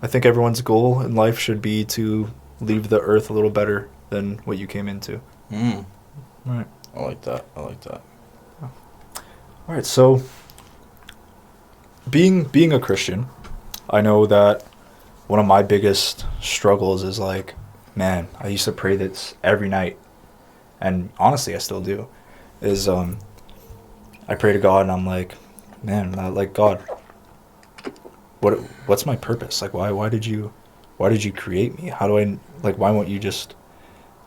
I think everyone's goal in life should be to leave the earth a little better than what you came into. Right. I like that. All right, so being a Christian, I know that one of my biggest struggles is like, man, I used to pray this every night, and honestly, I still do. Is I pray to God, and I'm like, man, like God, what's my purpose? Like, why did you create me? How do I, like, why won't you just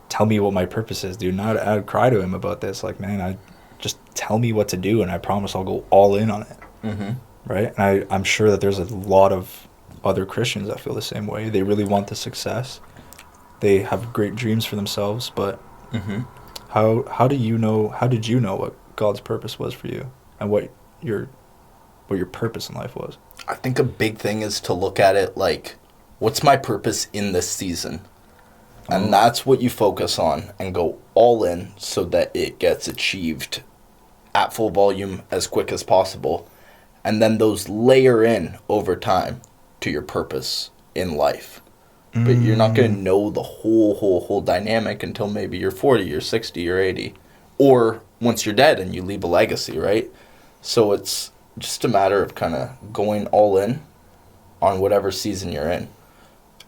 tell me what my purpose is, dude? And I'd cry to him about this, like, man, I just tell me what to do, and I promise I'll go all in on it. Right? And I'm sure that there's a lot of other Christians that feel the same way. They really want the success. They have great dreams for themselves, but how did you know what God's purpose was for you, and what your purpose in life was? I think a big thing is to look at it like, what's my purpose in this season? And that's what you focus on and go all in so that it gets achieved at full volume as quick as possible. And then those layer in over time to your purpose in life. But you're not going to know the whole dynamic until maybe you're 40 or 60 or 80. Or once you're dead and you leave a legacy, right? So it's just a matter of kind of going all in on whatever season you're in.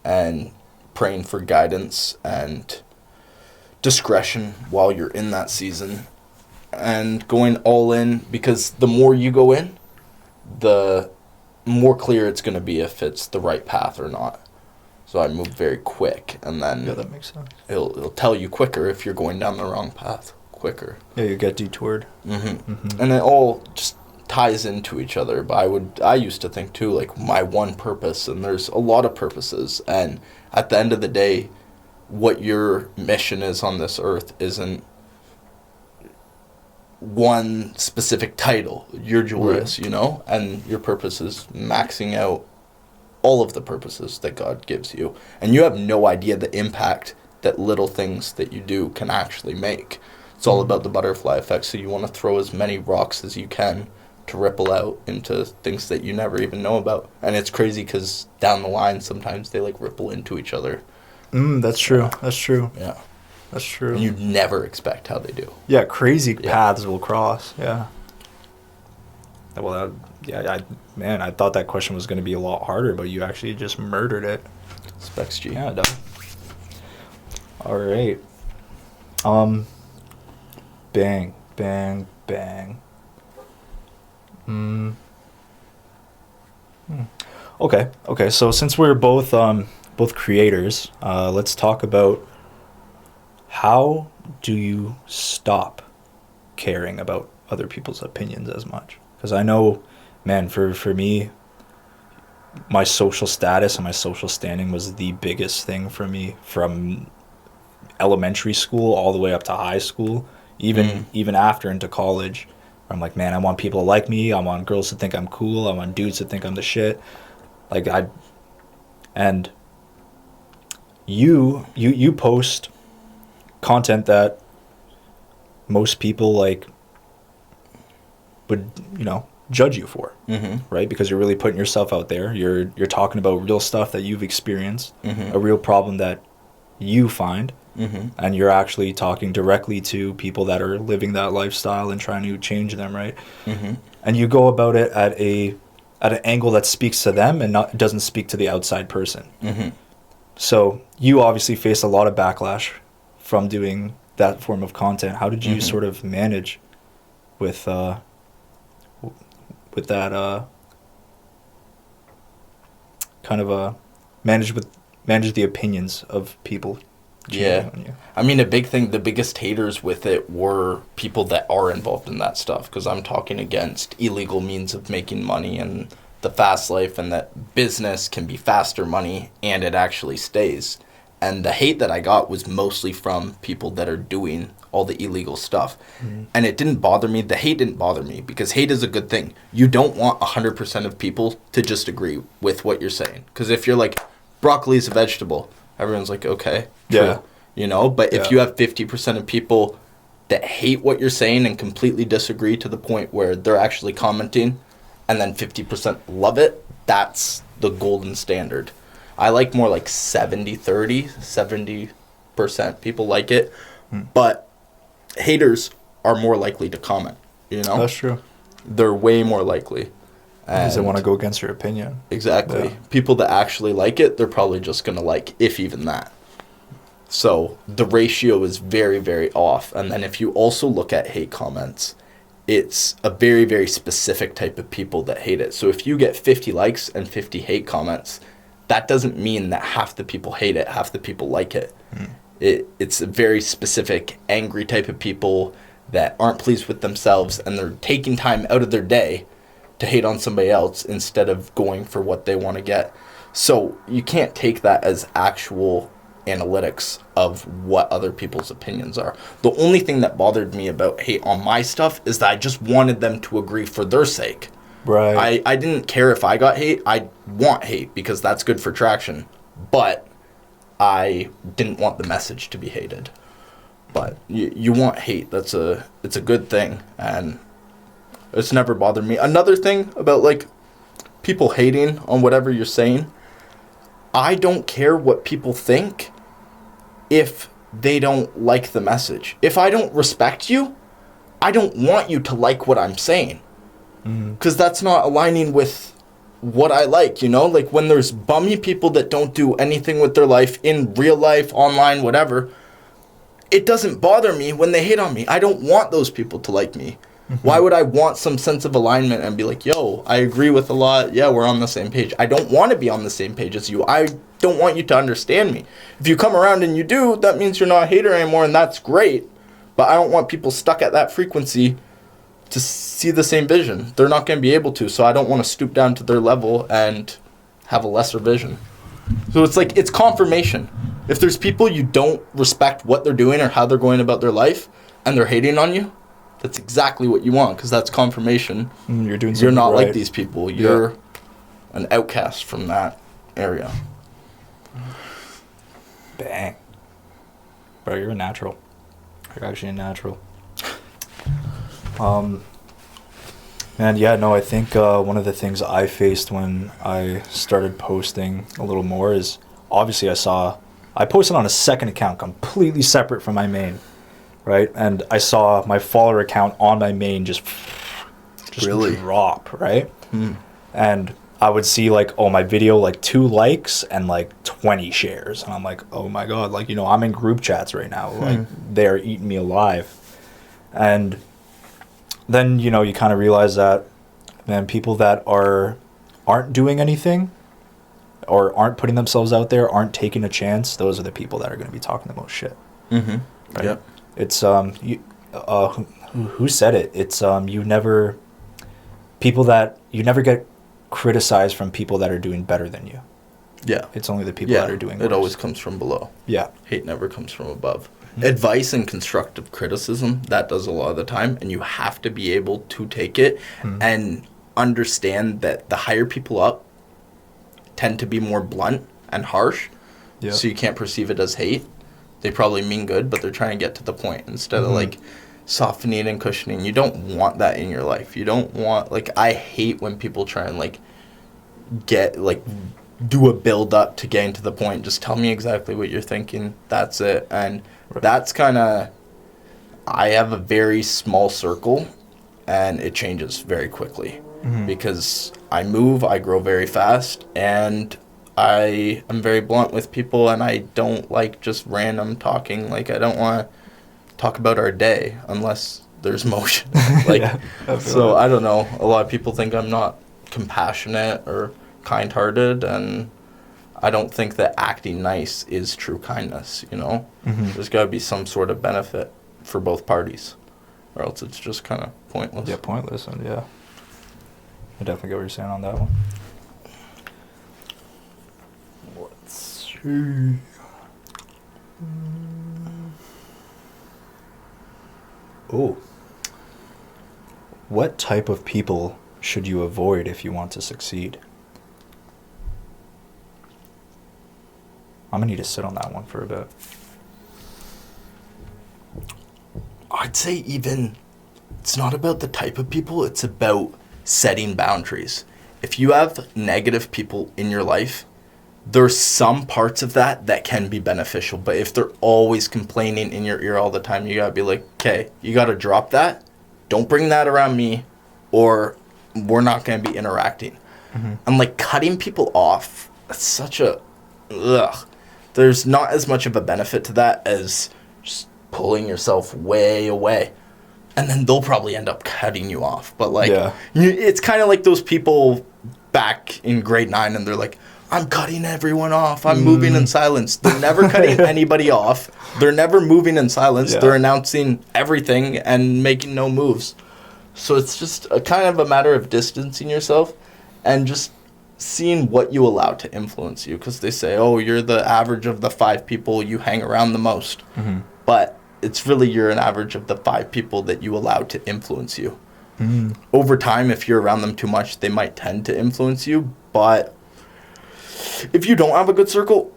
And praying for guidance and discretion while you're in that season. And going all in, because the more you go in, the more clear it's going to be if it's the right path or not. So I move very quick, and then that makes sense. It'll tell you quicker if you're going down the wrong path quicker. Yeah, you get detoured. And it all just ties into each other. But I used to think too, like, my one purpose, and there's a lot of purposes, and at the end of the day, what your mission is on this earth isn't one specific title. You're Julius, right. you know? And your purpose is maxing out all of the purposes that God gives you. And you have no idea the impact that little things that you do can actually make. It's all about the butterfly effect, so you want to throw as many rocks as you can to ripple out into things that you never even know about. And it's crazy because down the line, sometimes they, like, ripple into each other. That's true. That's true. Yeah. That's true. And you'd never expect how they do. Yeah, crazy paths will cross. Yeah. Well, I thought that question was going to be a lot harder, but you actually just murdered it. Specs G. Yeah, done. All right. Bang, bang, bang. Okay. So since we're both creators, let's talk about how do you stop caring about other people's opinions as much? Because I know, man, for me, my social status and my social standing was the biggest thing for me from elementary school all the way up to high school, even after into college. I'm like, man, I want people to like me. I want girls to think I'm cool. I want dudes to think I'm the shit. Like, and you post content that most people, like, would, judge you for, right? Because you're really putting yourself out there. You're talking about real stuff that you've experienced, a real problem that you find, and you're actually talking directly to people that are living that lifestyle and trying to change them, right? And you go about it at an angle that speaks to them and doesn't speak to the outside person. So you obviously face a lot of backlash from doing that form of content. How did you sort of manage with that, manage the opinions of people? Yeah. I mean, the biggest haters with it were people that are involved in that stuff, because I'm talking against illegal means of making money and the fast life, and that business can be faster money and it actually stays. And the hate that I got was mostly from people that are doing all the illegal stuff. And it didn't bother me. The hate didn't bother me, because hate is a good thing. You don't want 100% of people to just agree with what you're saying. Because if you're like, broccoli is a vegetable, everyone's like, okay, true. Yeah. But if you have 50% of people that hate what you're saying and completely disagree to the point where they're actually commenting, and then 50% love it, that's the golden standard. I like more like 70-30, 70% people like it, but haters are more likely to comment, you know? That's true. They're way more likely. Because they want to go against your opinion. Exactly. Yeah. People that actually like it, they're probably just going to like, if even that. So the ratio is very, very off. And then if you also look at hate comments, it's a very, very specific type of people that hate it. So if you get 50 likes and 50 hate comments, that doesn't mean that half the people hate it, half the people like it. It's a very specific, angry type of people that aren't pleased with themselves, and they're taking time out of their day to hate on somebody else instead of going for what they want to get. So you can't take that as actual analytics of what other people's opinions are. The only thing that bothered me about hate on my stuff is that I just wanted them to agree for their sake. Right. I didn't care if I got hate. I want hate because that's good for traction. But I didn't want the message to be hated. But you want hate. It's a good thing, and it's never bothered me. Another thing about like people hating on whatever you're saying, I don't care what people think if they don't like the message. If I don't respect you, I don't want you to like what I'm saying. Because that's not aligning with what I like, you know? Like when there's bummy people that don't do anything with their life in real life, online, whatever, it doesn't bother me when they hate on me. I don't want those people to like me. Why would I want some sense of alignment and be like, yo, I agree with a lot. Yeah, we're on the same page. I don't want to be on the same page as you. I don't want you to understand me. If you come around and you do, that means you're not a hater anymore, and that's great. But I don't want people stuck at that frequency to see the same vision. They're not going to be able to, so I don't want to stoop down to their level and have a lesser vision. So it's like, it's confirmation. If there's people you don't respect what they're doing or how they're going about their life, and they're hating on you, that's exactly what you want, because that's confirmation. You're doing something You're not right. like these people. You're an outcast from that area. Bang. Bro, you're a natural. You're actually a natural. And yeah, no, I think one of the things I faced when I started posting a little more is, obviously I posted on a second account completely separate from my main, right? And I saw my follower account on my main just Really? drop, right? And I would see like, oh, my video, like 2 likes and like 20 shares. And I'm like, oh my God, like, you know, I'm in group chats right now. Like they're eating me alive. And then, you know, you kind of realize that, man, people that aren't doing anything or aren't putting themselves out there, aren't taking a chance, those are the people that are going to be talking the most shit. Right? Yep. It's who said it? It's you never get criticized from people that are doing better than you. Yeah. It's only the people that are doing worse. It always comes from below. Yeah. Hate never comes from above. Advice and constructive criticism, that does a lot of the time, and you have to be able to take it and understand that the higher people up tend to be more blunt and harsh, so you can't perceive it as hate. They probably mean good, but they're trying to get to the point instead of like softening and cushioning. You don't want that in your life. You don't want, like, I hate when people try and like get like do a build up to getting to the point. Just tell me exactly what you're thinking. That's it. And that's kind of, I have a very small circle, and it changes very quickly because I move, I grow very fast, and I am very blunt with people, and I don't like just random talking. Like, I don't want to talk about our day unless there's motion. Like, so I don't know. A lot of people think I'm not compassionate or kind-hearted, and I don't think that acting nice is true kindness, you know? There's got to be some sort of benefit for both parties, or else it's just kind of pointless. Yeah, pointless, and yeah. I definitely get what you're saying on that one. Let's see. Oh. What type of people should you avoid if you want to succeed? I'm going to need to sit on that one for a bit. I'd say even, it's not about the type of people, it's about setting boundaries. If you have negative people in your life, there's some parts of that can be beneficial. But if they're always complaining in your ear all the time, you got to be like, okay, you got to drop that. Don't bring that around me, or we're not going to be interacting. And like cutting people off, that's such a, ugh. There's not as much of a benefit to that as just pulling yourself way away. And then they'll probably end up cutting you off. But like, it's kind of like those people back in grade 9 and they're like, I'm cutting everyone off. I'm moving in silence. They're never cutting anybody off. They're never moving in silence. They're announcing everything and making no moves. So it's just a kind of a matter of distancing yourself and just seeing what you allow to influence you. Because they say, oh, you're the average of the 5 people you hang around the most. But it's really you're an average of the 5 people that you allow to influence you. Over time, if you're around them too much, they might tend to influence you. But if you don't have a good circle,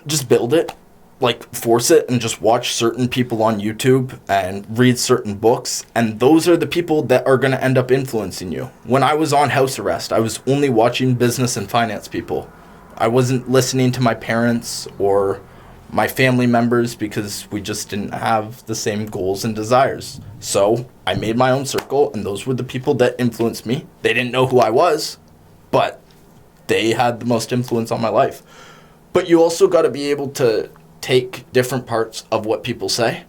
just build it. Like, force it and just watch certain people on YouTube and read certain books. And those are the people that are going to end up influencing you. When I was on house arrest, I was only watching business and finance people. I wasn't listening to my parents or my family members because we just didn't have the same goals and desires. So I made my own circle, and those were the people that influenced me. They didn't know who I was, but they had the most influence on my life. But you also got to be able to take different parts of what people say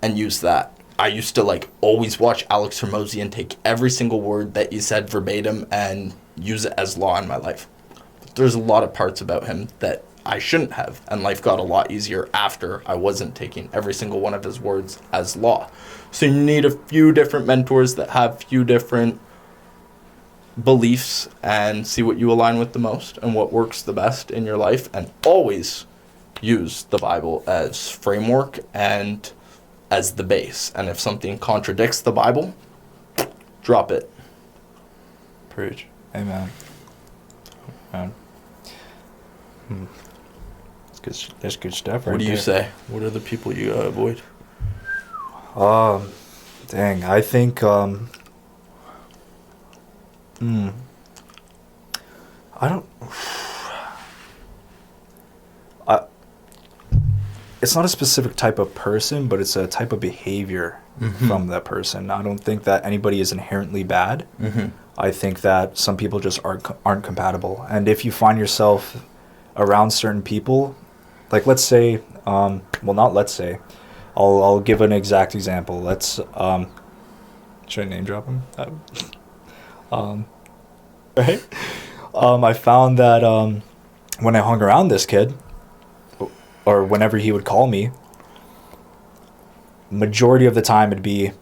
and use that. I used to like always watch Alex Hormozy and take every single word that he said verbatim and use it as law in my life. But there's a lot of parts about him that I shouldn't have, and life got a lot easier after I wasn't taking every single one of his words as law. So you need a few different mentors that have few different beliefs and see what you align with the most and what works the best in your life, and always use the Bible as framework and as the base. And if something contradicts the Bible, drop it. Preach. Amen. Amen. That's good stuff right What do you there. say? What are the people you gotta avoid? Dang, I think, I don't, it's not a specific type of person, but it's a type of behavior from that person. I don't think that anybody is inherently bad. I think that some people just aren't compatible. And if you find yourself around certain people, like let's say, well, not let's say, I'll give an exact example. Let's, should I name drop him? Right? I found that when I hung around this kid, or whenever he would call me, majority of the time it'd be,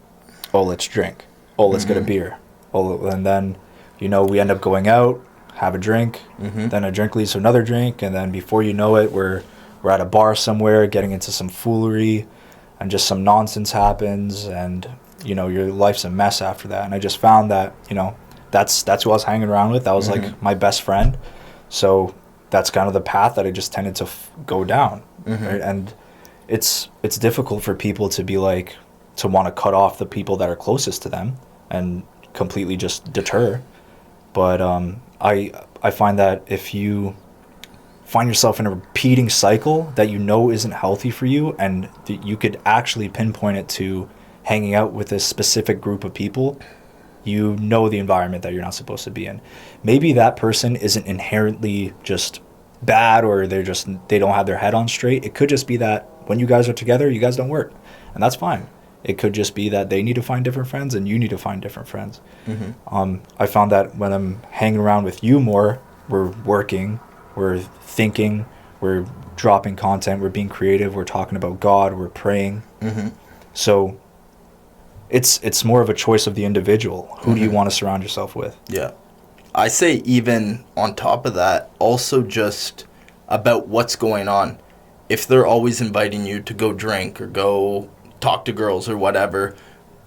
oh, let's drink. Oh, let's get a beer. Oh, and then, you know, we end up going out, have a drink, then a drink leads to another drink, and then before you know it, we're at a bar somewhere getting into some foolery, and just some nonsense happens, and, you know, your life's a mess after that. And I just found that, you know, that's who I was hanging around with. That was like my best friend. So that's kind of the path that I just tended to go down. Right? And it's difficult for people to be like, to want to cut off the people that are closest to them and completely just deter. But I find that if you find yourself in a repeating cycle that you know isn't healthy for you, and you could actually pinpoint it to hanging out with a specific group of people, you know the environment that you're not supposed to be in. Maybe that person isn't inherently just bad, or they don't have their head on straight. It could just be that when you guys are together, you guys don't work, and that's fine. It could just be that they need to find different friends and you need to find different friends. I found that when I'm hanging around with you more, we're working, we're thinking, we're dropping content, we're being creative, we're talking about God, we're praying. So it's more of a choice of the individual. Who do you want to surround yourself with? Yeah. I say even on top of that, also just about what's going on. If they're always inviting you to go drink or go talk to girls or whatever,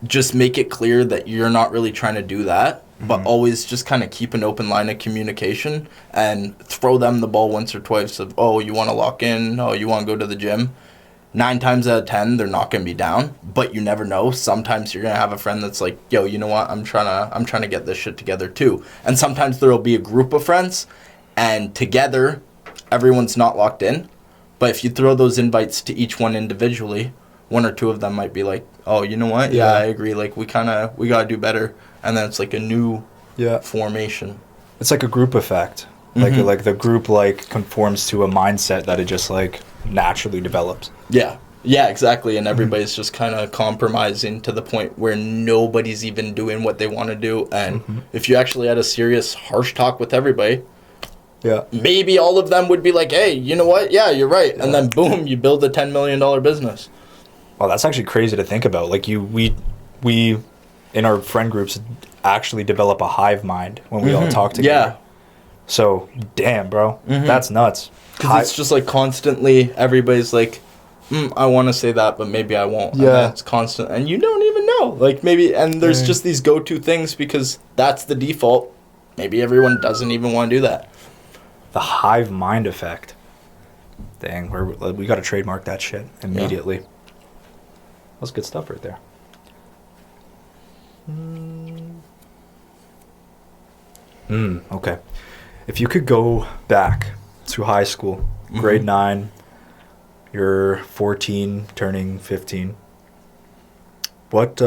just make it clear that you're not really trying to do that, but always just kind of keep an open line of communication and throw them the ball once or twice of, oh, you want to lock in? Oh, you want to go to the gym? 9 times out of 10, they're not going to be down, but you never know. Sometimes you're going to have a friend that's like, yo, you know what? I'm trying to get this shit together too. And sometimes there'll be a group of friends, and together everyone's not locked in. But if you throw those invites to each one individually, one or two of them might be like, oh, you know what? Yeah, I agree. Like, we got to do better. And then it's like a new formation. It's like a group effect. Like the group, like, conforms to a mindset that it just, like, naturally develops. Yeah. Yeah, exactly. And everybody's just kind of compromising to the point where nobody's even doing what they want to do. And if you actually had a serious, harsh talk with everybody, maybe all of them would be like, hey, you know what? Yeah, you're right. And then boom, you build a $10 million business. Well, that's actually crazy to think about. Like, we in our friend groups actually develop a hive mind when we all talk together. Yeah. So, damn, bro. That's nuts. Because it's just like constantly, everybody's like, I want to say that, but maybe I won't. Yeah. And it's constant. And you don't even know. Like, maybe, and there's just these go-to things because that's the default. Maybe everyone doesn't even want to do that. The hive mind effect. Dang, we got to trademark that shit immediately. Yeah. That's good stuff right there. Okay. If you could go back to high school, grade 9, you're 14, turning 15. What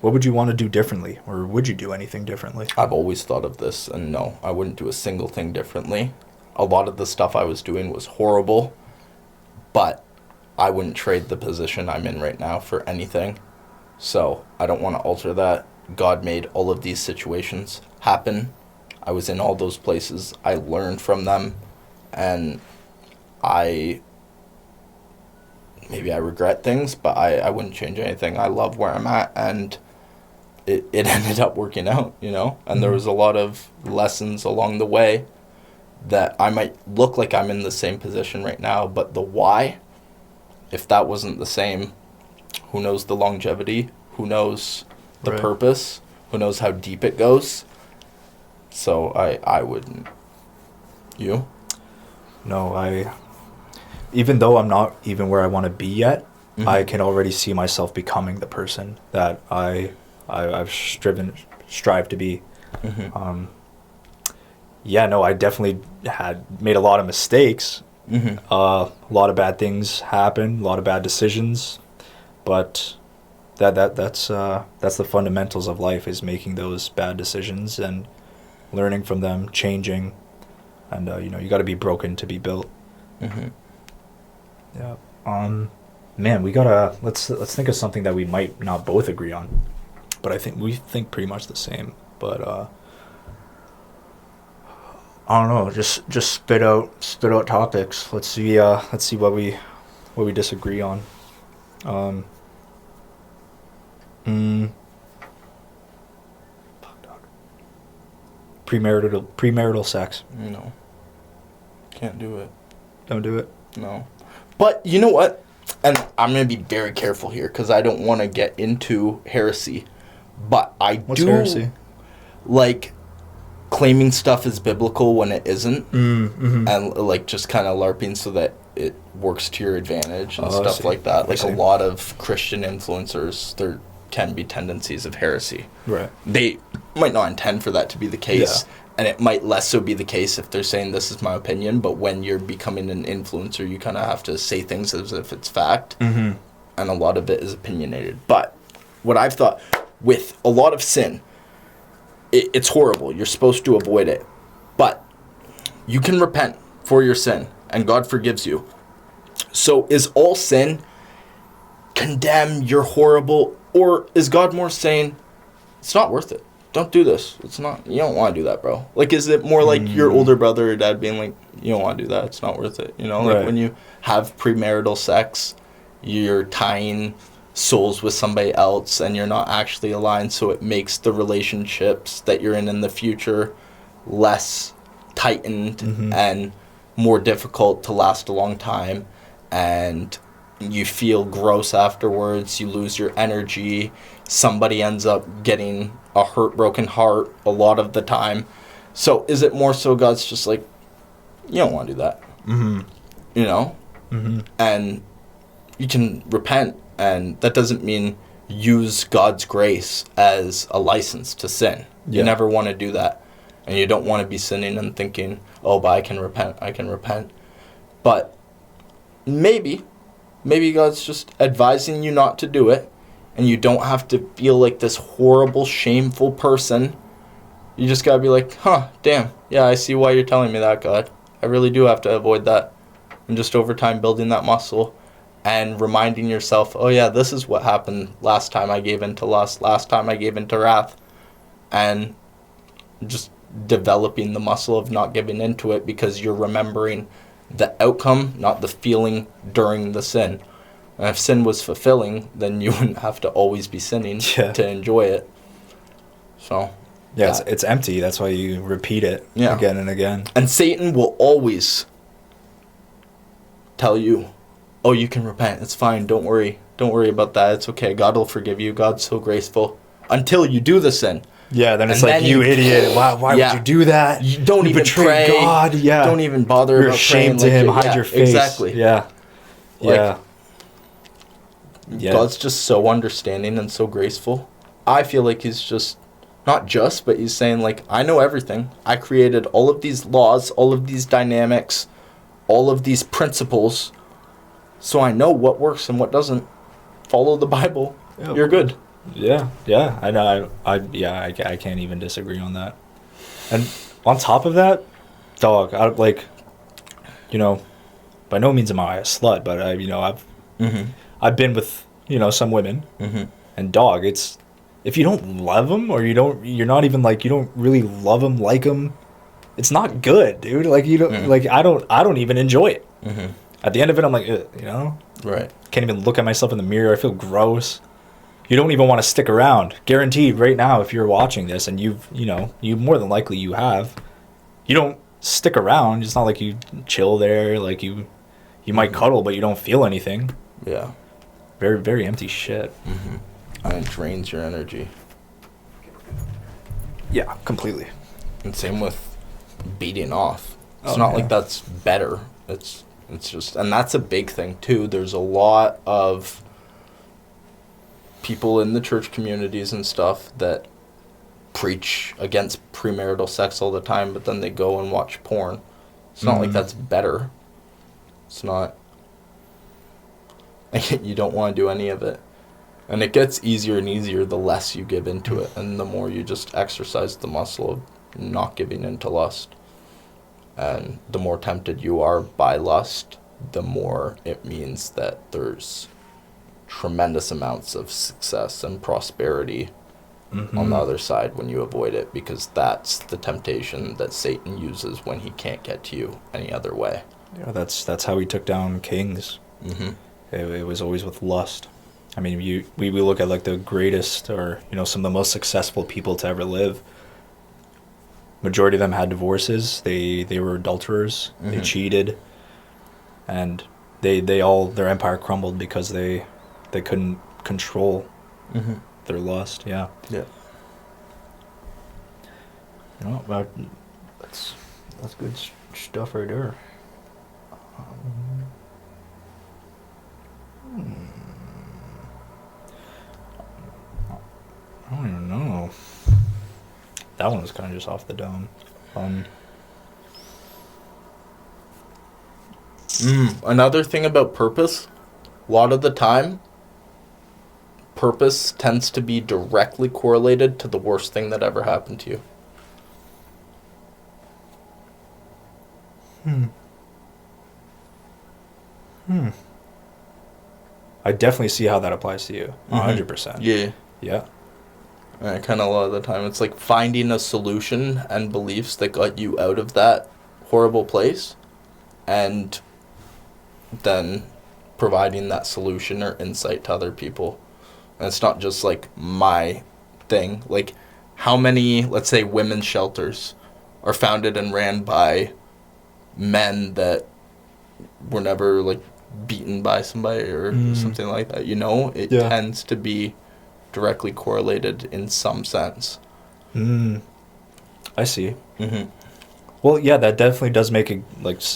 would you want to do differently, or would you do anything differently? I've always thought of this, and no, I wouldn't do a single thing differently. A lot of the stuff I was doing was horrible, but I wouldn't trade the position I'm in right now for anything. So I don't want to alter that. God made all of these situations happen. I was in all those places. I learned from them, and maybe I regret things, but I wouldn't change anything. I love where I'm at, and it ended up working out, you know? And there was a lot of lessons along the way that I might look like I'm in the same position right now, but the why, if that wasn't the same, who knows the longevity? Who knows the purpose? Who knows how deep it goes? So I wouldn't. You? No, even though I'm not even where I want to be yet, I can already see myself becoming the person that I've strived to be. I definitely had made a lot of mistakes. A lot of bad things happened, a lot of bad decisions, but that's the fundamentals of life, is making those bad decisions and learning from them, changing, and you got to be broken to be built. Yeah. Man, let's think of something that we might not both agree on, but I think we think pretty much the same. But I don't know. Just spit out topics. Let's see what we disagree on. Premarital sex. No. Can't do it. Don't do it. No. But you know what? And I'm going to be very careful here because I don't want to get into heresy. But What's heresy? Like claiming stuff is biblical when it isn't. And like just kind of LARPing so that it works to your advantage and stuff like that. Like a lot of Christian influencers, there can be tendencies of heresy. Right. They might not intend for that to be the case. Yeah. And it might less so be the case if they're saying this is my opinion, but when you're becoming an influencer, you kind of have to say things as if it's fact, and a lot of it is opinionated. But what I've thought, with a lot of sin, it's horrible. You're supposed to avoid it. But you can repent for your sin, and God forgives you. So is all sin condemn, you're horrible, or is God more saying, it's not worth it? Don't do this. It's not, you don't want to do that, bro. Like, is it more like your older brother or dad being like, you don't want to do that, it's not worth it? You know, like when you have premarital sex, you're tying souls with somebody else and you're not actually aligned, so it makes the relationships that you're in the future less tightened and more difficult to last a long time, and you feel gross afterwards, you lose your energy, somebody ends up getting a broken heart a lot of the time. So is it more so God's just like, you don't want to do that, you know? And you can repent, and that doesn't mean use God's grace as a license to sin. You never want to do that. And you don't want to be sinning and thinking, oh, but I can repent. But maybe God's just advising you not to do it, and you don't have to feel like this horrible, shameful person. You just gotta be like, damn, yeah, I see why you're telling me that, God. I really do have to avoid that. And just over time building that muscle and reminding yourself, oh yeah, this is what happened last time I gave into lust, last time I gave into wrath. And just developing the muscle of not giving into it because you're remembering the outcome, not the feeling during the sin. And if sin was fulfilling, then you wouldn't have to always be sinning to enjoy it. So yeah, it's empty. That's why you repeat it again and again. And Satan will always tell you, oh, you can repent. It's fine. Don't worry. Don't worry about that. It's okay. God will forgive you. God's so graceful. Until you do the sin. Yeah, then it's like, you idiot. Why would you do that? You don't even pray. God. Yeah. Don't even bother You're about ashamed praying. to him. Hide your face. Exactly. Yeah. Yeah. God's just so understanding and so graceful. I feel like he's just, not just, but he's saying, like, I know everything. I created all of these laws, all of these dynamics, all of these principles, so I know what works and what doesn't. Follow the Bible. Yeah, you're good. Yeah, I know. I can't even disagree on that. And on top of that, dog, by no means am I a slut, but I've been with, some women, and dog, it's, if you don't love them, or you don't really love them, like them, it's not good, dude. Like, you don't, I don't even enjoy it. At the end of it, I'm like, right. Can't even look at myself in the mirror. I feel gross. You don't even want to stick around. Guaranteed right now, if you're watching this and you more than likely you have, you don't stick around. It's not like you chill there. Like you might cuddle, but you don't feel anything. Yeah. Very, very empty shit. And it drains your energy. Yeah, completely. And same with beating off. It's not like that's better. It's just, and that's a big thing too. There's a lot of people in the church communities and stuff that preach against premarital sex all the time, but then they go and watch porn. It's not like that's better. It's not. You don't want to do any of it. And it gets easier and easier the less you give into it, and the more you just exercise the muscle of not giving into lust. And the more tempted you are by lust, the more it means that there's tremendous amounts of success and prosperity on the other side when you avoid it, because that's the temptation that Satan uses when he can't get to you any other way. Yeah, that's how he took down kings. It was always with lust. I mean, we look at like the greatest, or some of the most successful people to ever live. Majority of them had divorces. They were adulterers. They cheated, and they all, their empire crumbled because they couldn't control their lust. Yeah. That's good stuff right there. I don't even know. That one was kind of just off the dome. Another thing about purpose, a lot of the time, purpose tends to be directly correlated to the worst thing that ever happened to you. I definitely see how that applies to you. 100%. Yeah. And kind of a lot of the time, it's like finding a solution and beliefs that got you out of that horrible place, and then providing that solution or insight to other people. And it's not just like my thing. Like, how many, let's say, women's shelters are founded and ran by men that were never like beaten by somebody or something like that? It tends to be directly correlated in some sense. I see. Well, yeah, that definitely does make it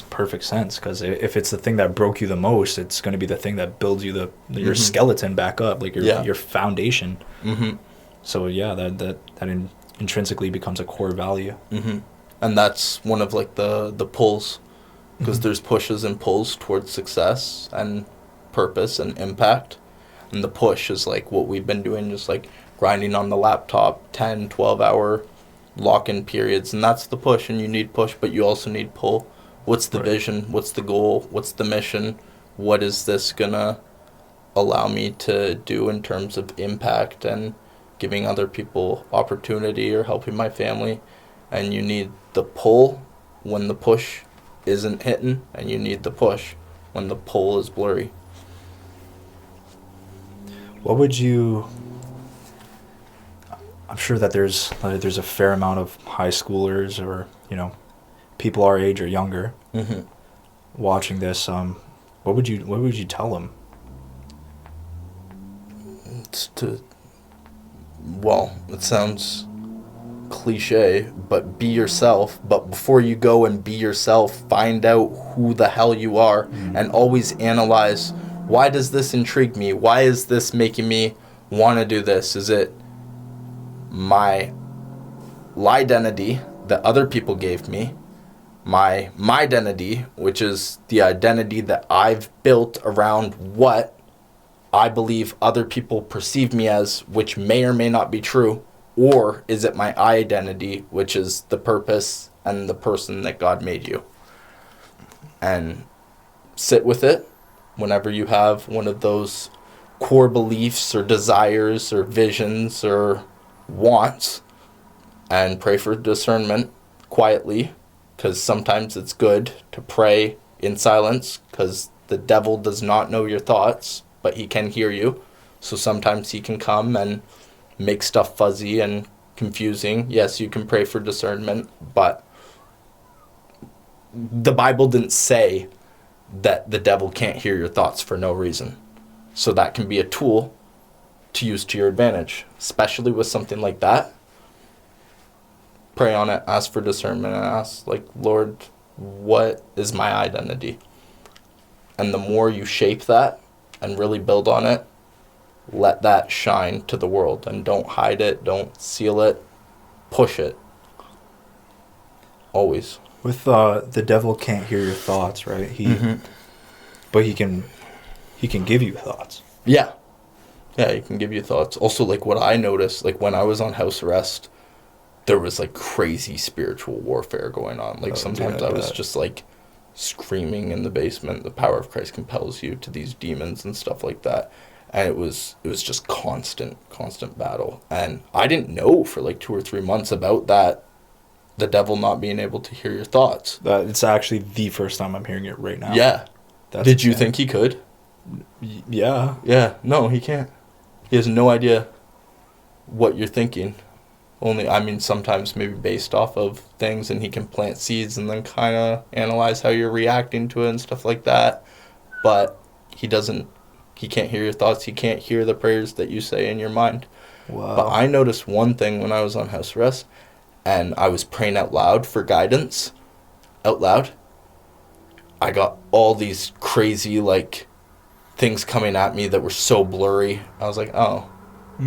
perfect sense, because if it's the thing that broke you the most, it's going to be the thing that builds you your skeleton back up, like your foundation. So yeah, that intrinsically becomes a core value. And that's one of like the pulls, because there's pushes and pulls towards success and purpose and impact. And the push is like what we've been doing, just like grinding on the laptop 10, 12-hour lock-in periods. And that's the push, and you need push, but you also need pull. What's the vision? What's the goal? What's the mission? What is this gonna allow me to do in terms of impact and giving other people opportunity or helping my family? And you need the pull when the push isn't hitting, and you need the push when the pull is blurry. What would you... I'm sure that there's a fair amount of high schoolers or, people our age or younger watching this. What would you tell them? It's it sounds cliche, but be yourself. But before you go and be yourself, find out who the hell you are, and always analyze, why does this intrigue me? Why is this making me want to do this? Is it my identity that other people gave me, my identity, which is the identity that I've built around what I believe other people perceive me as, which may or may not be true, or is it my identity, which is the purpose and the person that God made you? And sit with it whenever you have one of those core beliefs or desires or visions or wants, and pray for discernment quietly, because sometimes it's good to pray in silence, because the devil does not know your thoughts, but he can hear you. So sometimes he can come and make stuff fuzzy and confusing. Yes, you can pray for discernment, but the Bible didn't say that the devil can't hear your thoughts for no reason. So that can be a tool to use to your advantage, especially with something like that. Pray on it, ask for discernment, and ask, like, Lord, what is my identity? And the more you shape that and really build on it, let that shine to the world, and don't hide it, don't seal it, push it. Always. With the devil can't hear your thoughts, right? But he can give you thoughts. Yeah, he can give you thoughts. Also, like, what I noticed, like, when I was on house arrest, there was, like, crazy spiritual warfare going on. Like, sometimes I was just, like, screaming in the basement, the power of Christ compels you, to these demons and stuff like that. And it was just constant battle. And I didn't know for, like, 2 or 3 months about that, the devil not being able to hear your thoughts. It's actually the first time I'm hearing it right now. Yeah. Did you think he could? Yeah. Yeah. No, he can't. He has no idea what you're thinking. Sometimes maybe based off of things, and he can plant seeds and then kind of analyze how you're reacting to it and stuff like that. But he can't hear your thoughts. He can't hear the prayers that you say in your mind. Wow. But I noticed one thing when I was on house arrest, and I was praying out loud for guidance. Out loud. I got all these crazy, like, things coming at me that were so blurry. I was like, oh.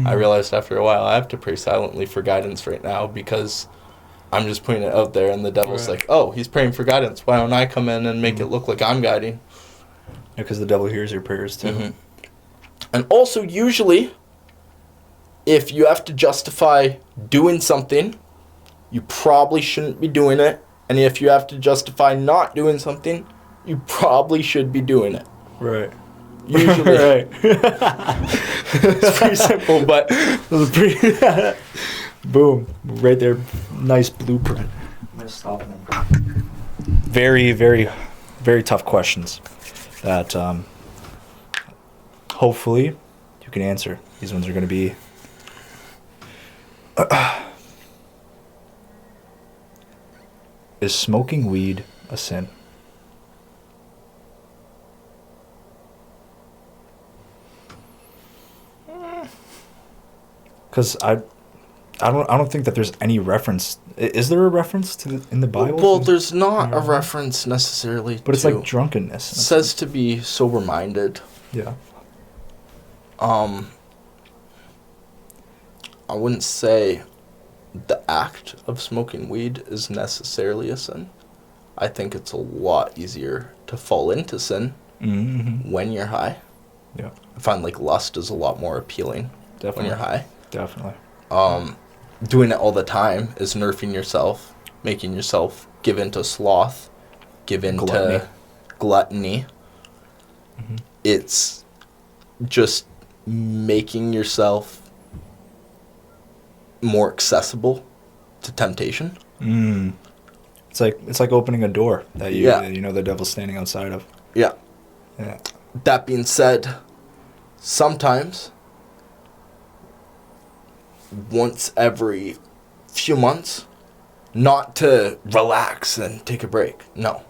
I realized after a while I have to pray silently for guidance right now, because I'm just putting it out there, and the devil's like, oh, he's praying for guidance. Why don't I come in and make it look like I'm guiding? Yeah, because the devil hears your prayers too. And also, usually, if you have to justify doing something, you probably shouldn't be doing it. And if you have to justify not doing something, you probably should be doing it. Right. Usually. Right. It's pretty simple, but... Boom. Right there. Nice blueprint. I'm going to stop now. Very, very, very tough questions that hopefully you can answer. These ones are going to be... Is smoking weed a sin? Because I don't think that there's any reference. Is there a reference to in the Bible? Well, there's not a reference necessarily. But it's like drunkenness. It says to be sober-minded. Yeah. I wouldn't say the act of smoking weed is necessarily a sin. I think it's a lot easier to fall into sin when you're high. Yeah. I find like lust is a lot more appealing when you're high. Definitely. Doing it all the time is nerfing yourself, making yourself give into sloth, give into gluttony. It's just making yourself more accessible to temptation. It's like opening a door that you know the devil's standing outside of. Yeah. Yeah. That being said, sometimes once every few months, not to relax and take a break, no,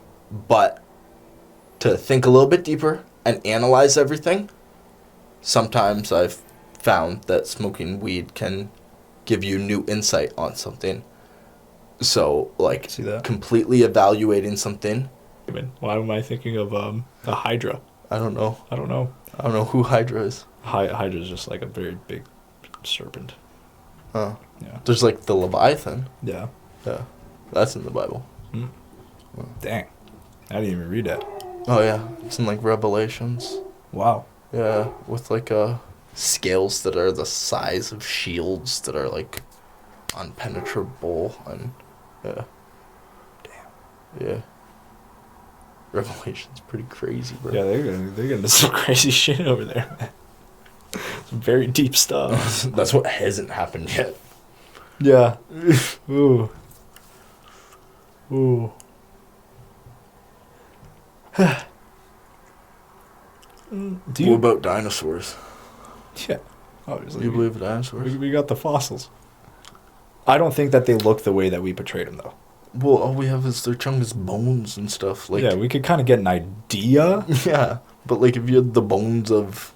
but to think a little bit deeper and analyze everything. Sometimes I've found that smoking weed can give you new insight on something. So, like, See that? completely evaluating something. Why am I thinking of a hydra? I don't know. I don't know. I don't know who Hydra is. Hydra is just like a very big serpent. Oh. Yeah. There's, like, the Leviathan. Yeah. Yeah. That's in the Bible. Dang. I didn't even read that. Oh, yeah. It's in, like, Revelations. Wow. Yeah. With, like, scales that are the size of shields that are, like, unpenetrable. And, yeah. Damn. Yeah. Revelation's pretty crazy, bro. Yeah, they're getting some crazy shit over there, man. Some very deep stuff. That's what hasn't happened yet. Yeah. Ooh. Ooh. What about dinosaurs? Yeah. Obviously. You believe in dinosaurs? We got the fossils. I don't think that they look the way that we portrayed them, though. Well, all we have is their chungus bones and stuff. Like, yeah, we could kind of get an idea. Yeah, but like if you had the bones of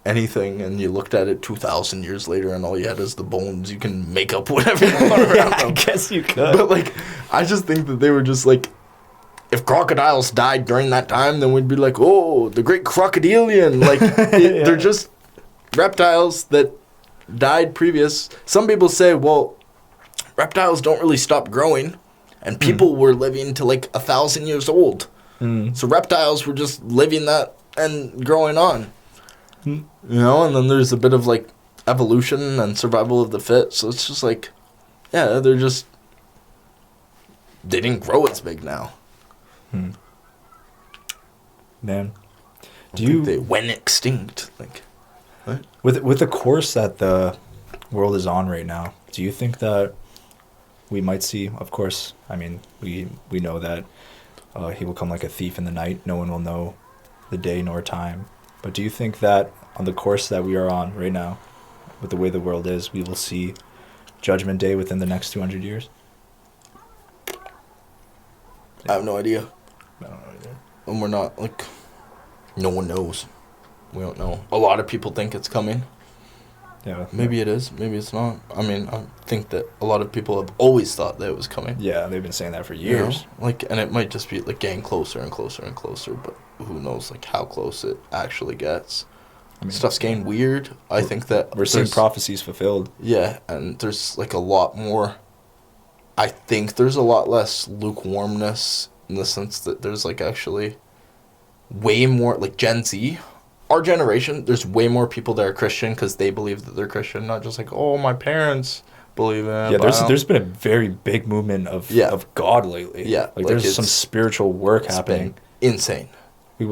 anything and you looked at it 2,000 years later and all you had is the bones, you can make up whatever you want around them. I guess you could. But like, I just think that they were just like, if crocodiles died during that time, then we'd be like, oh, the great crocodilian. Like, they're just reptiles that died previous. Some people say, well, reptiles don't really stop growing, and people were living to like 1,000 years old. So reptiles were just living that and growing on. You know, and then there's a bit of like evolution and survival of the fit. So it's just like, yeah, they didn't grow as big now. Man, They went extinct? Like, what? With the course that the world is on right now, do you think that we might see? Of course, I mean, we know that he will come like a thief in the night. No one will know the day nor time. But do you think that on the course that we are on right now, with the way the world is, we will see Judgment Day within the next 200 years? I have no idea. I don't know either. And we're not, like, no one knows. We don't know. A lot of people think it's coming. Yeah. Maybe it is. Maybe it's not. I mean, I think that a lot of people have always thought that it was coming. Yeah, they've been saying that for years. You know? Like, and it might just be, like, getting closer and closer and closer, but who knows, like, how close it actually gets. I mean, stuff's getting weird. I think that we're seeing prophecies fulfilled. Yeah, and there's, like, a lot more. I think there's a lot less lukewarmness in the sense that there's, like, actually way more, like, Gen Z. Our generation, there's way more people that are Christian because they believe that they're Christian, not just like, oh, my parents believe in it. Yeah, there's been a very big movement of God lately. Yeah, like there's some spiritual work happening. Insane. We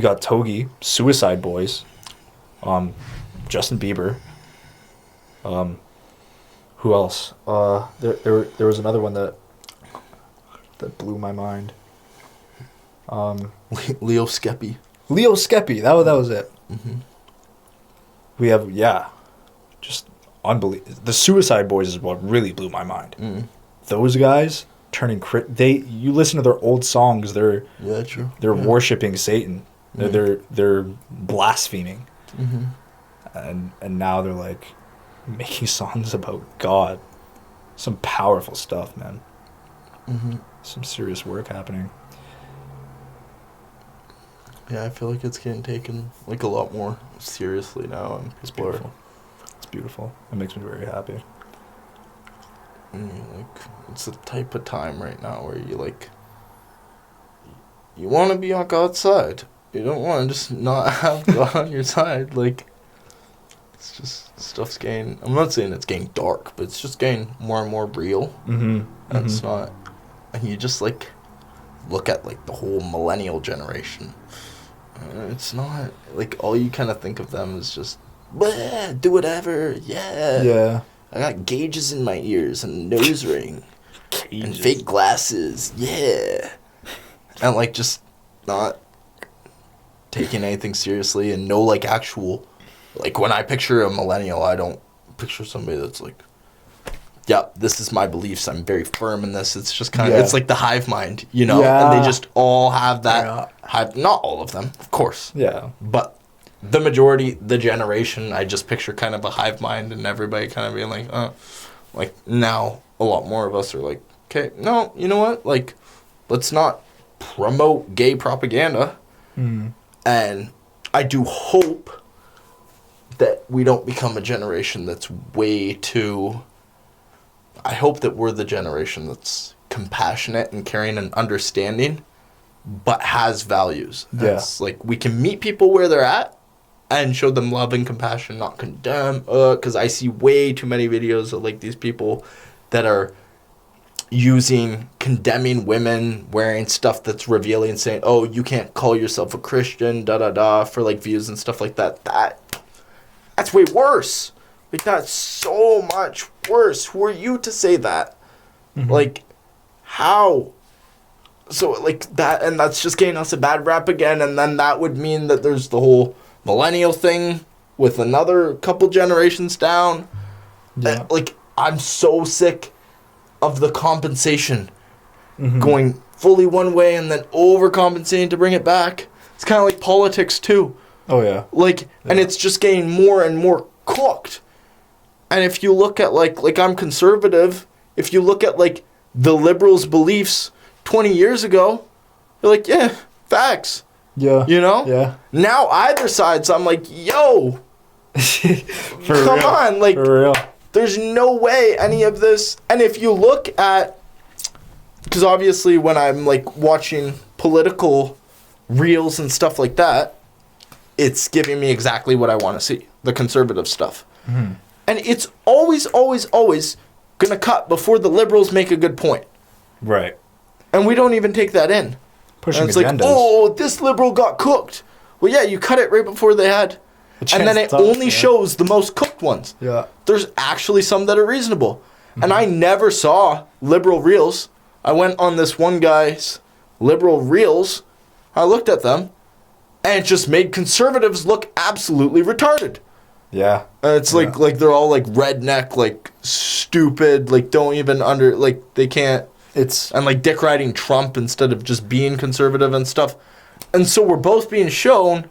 got Togi, Suicide Boys, Justin Bieber. Who else? There was another one that blew my mind. Leo Skeppy. Leo Skeppy, that was it. We have, just unbelievable. The Suicide Boys is what really blew my mind. Those guys turning you listen to their old songs, they're true. They're worshiping Satan. They're blaspheming. And now they're like making songs about God. Some powerful stuff, man. Some serious work happening. Yeah, I feel like it's getting taken like a lot more seriously now, and It's beautiful. It's beautiful. It makes me very happy. Like, it's the type of time right now where you like, you want to be on God's side. You don't want to just not have God on your side. Like, it's just, stuff's getting, I'm not saying it's getting dark, but it's just getting more and more real. Mm-hmm. And it's not, and you just like, look at like the whole millennial generation. It's not, like, all you kind of think of them is just, bleh, do whatever, yeah. Yeah. I got gauges in my ears and a nose ring. Cages. And fake glasses, yeah. And like just not taking anything seriously and no like actual, like when I picture a millennial, I don't picture somebody that's like, yep, this is my beliefs, I'm very firm in this. It's just kind of, it's like the hive mind, you know? Yeah. And they just all have that hive, not all of them, of course. Yeah. But the majority, the generation, I just picture kind of a hive mind and everybody kind of being like, like now a lot more of us are like, okay, no, you know what? Like, let's not promote gay propaganda. Mm. And I do hope that we don't become a generation that's way too... I hope that we're the generation that's compassionate and caring and understanding, but has values. Yeah. It's like we can meet people where they're at and show them love and compassion, not condemn. Because I see way too many videos of like these people that are condemning women wearing stuff that's revealing, saying, oh, you can't call yourself a Christian, da-da-da, for like views and stuff like that. That's way worse. Like, that's so much worse. Who are you to say that? Mm-hmm. Like, how? So, like, that, and that's just getting us a bad rap again, and then that would mean that there's the whole millennial thing with another couple generations down. Yeah. Like, I'm so sick of the compensation going fully one way and then overcompensating to bring it back. It's kind of like politics, too. Oh, yeah. Like, and it's just getting more and more cooked. And if you look at, like I'm conservative, if you look at, like, the liberals' beliefs 20 years ago, you're like, yeah, facts. Yeah. You know? Yeah. Now either side's, I'm like, yo, come on. Like, for real. There's no way any of this, and if you look at, because obviously when I'm, like, watching political reels and stuff like that, it's giving me exactly what I want to see, the conservative stuff. Mm-hmm. And it's always, always, always going to cut before the liberals make a good point. Right. And we don't even take that in. Pushing and it's agendas. Like, oh, this liberal got cooked. Well, yeah, you cut it right before they had. And then it only shows the most cooked ones. Yeah. There's actually some that are reasonable. Mm-hmm. And I never saw liberal reels. I went on this one guy's liberal reels. I looked at them. And it just made conservatives look absolutely retarded. Yeah. And it's like they're all like redneck, like stupid, like don't even like they can't. And like dick riding Trump instead of just being conservative and stuff. And so we're both being shown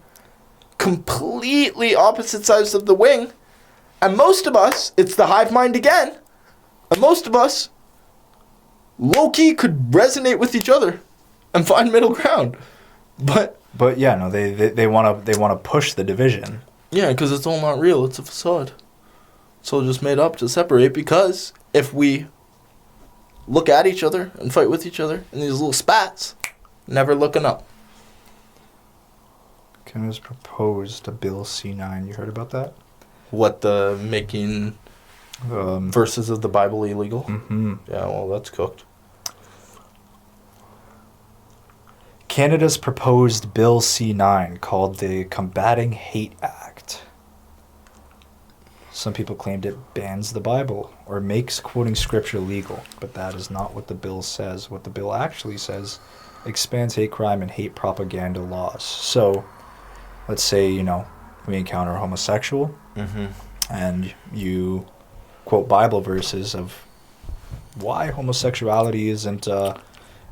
completely opposite sides of the wing. And most of us, it's the hive mind again. And most of us, low-key, could resonate with each other and find middle ground. But yeah, no, they want to push the division. Yeah, because it's all not real. It's a facade. It's all just made up to separate, because if we look at each other and fight with each other in these little spats, never looking up. Canada's proposed a Bill C-9. You heard about that? What, the making verses of the Bible illegal? Mm-hmm. Yeah, well, that's cooked. Canada's proposed Bill C-9, called the Combating Hate Act. Some people claimed it bans the Bible or makes quoting scripture legal, but that is not what the bill says. What the bill actually says expands hate crime and hate propaganda laws. So, let's say, we encounter a homosexual, and you quote Bible verses of why homosexuality isn't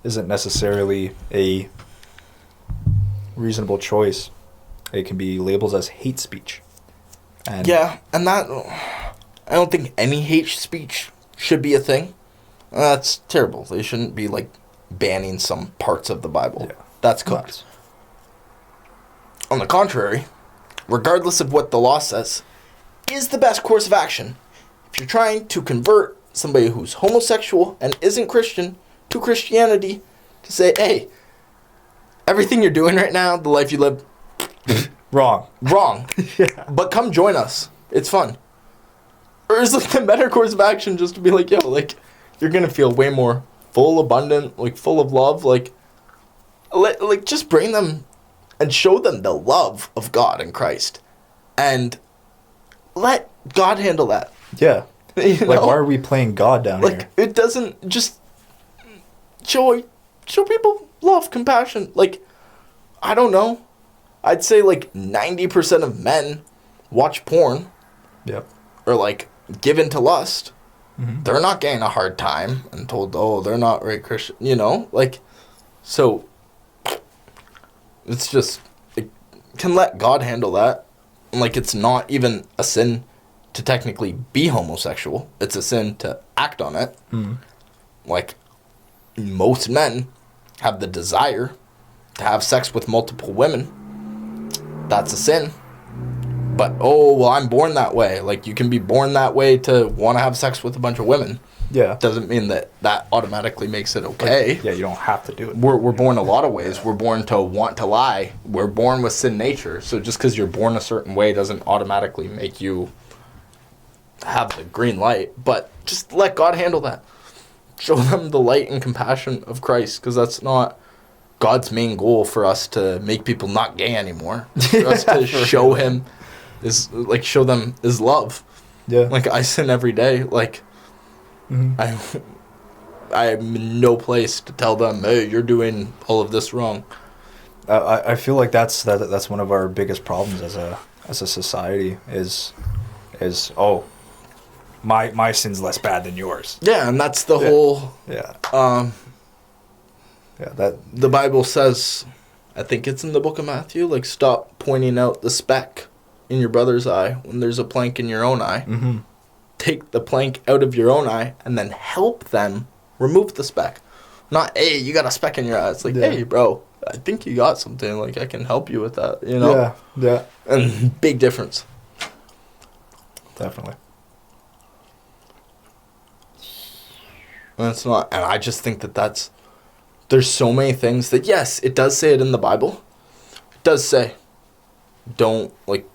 necessarily a reasonable choice. It can be labeled as hate speech. And and that, I don't think any hate speech should be a thing. That's terrible. They shouldn't be, like, banning some parts of the Bible. Yeah. That's cooked. Nice. On the contrary, regardless of what the law says, is the best course of action. If you're trying to convert somebody who's homosexual and isn't Christian to Christianity to say, hey, everything you're doing right now, the life you live, Wrong. Yeah. But come join us. It's fun. Or is like the better course of action just to be like, yo, like, you're going to feel way more full, abundant, like, full of love. Like, just bring them and show them the love of God and Christ. And let God handle that. Yeah. You know? Like, why are we playing God down here? Like, it doesn't just show people love, compassion. Like, I don't know. I'd say, like, 90% of men watch porn. Yep. Or, like, give into lust. Mm-hmm. They're not getting a hard time and told, oh, they're not very Christian. You know? Like, so, it's just, it can let God handle that. And, like, it's not even a sin to technically be homosexual. It's a sin to act on it. Mm. Like, most men have the desire to have sex with multiple women. That's a sin. But, oh, well, I'm born that way. Like, you can be born that way to want to have sex with a bunch of women. Yeah. Doesn't mean that automatically makes it okay. Like, yeah, you don't have to do it. We're born a lot of ways. We're born to want to lie. We're born with sin nature. So just because you're born a certain way doesn't automatically make you have the green light. But just let God handle that. Show them the light and compassion of Christ, because that's not God's main goal for us to make people not gay anymore. For us to show him show them his love. Yeah. Like, I sin every day. Like, Mm-hmm. I am in no place to tell them, hey, you're doing all of this wrong. I feel like that's one of our biggest problems as a society is my sin's less bad than yours. Yeah, and that's the whole. Yeah. Yeah. That the Bible says, I think it's in the book of Matthew, like, stop pointing out the speck in your brother's eye when there's a plank in your own eye. Mm-hmm. Take the plank out of your own eye and then help them remove the speck. Not, hey, you got a speck in your eye. It's like, hey, bro, I think you got something. Like, I can help you with that, you know? Yeah, yeah. And big difference. Definitely. And it's not, and I just think that there's so many things that, yes, it does say it in the Bible. It does say, don't, like,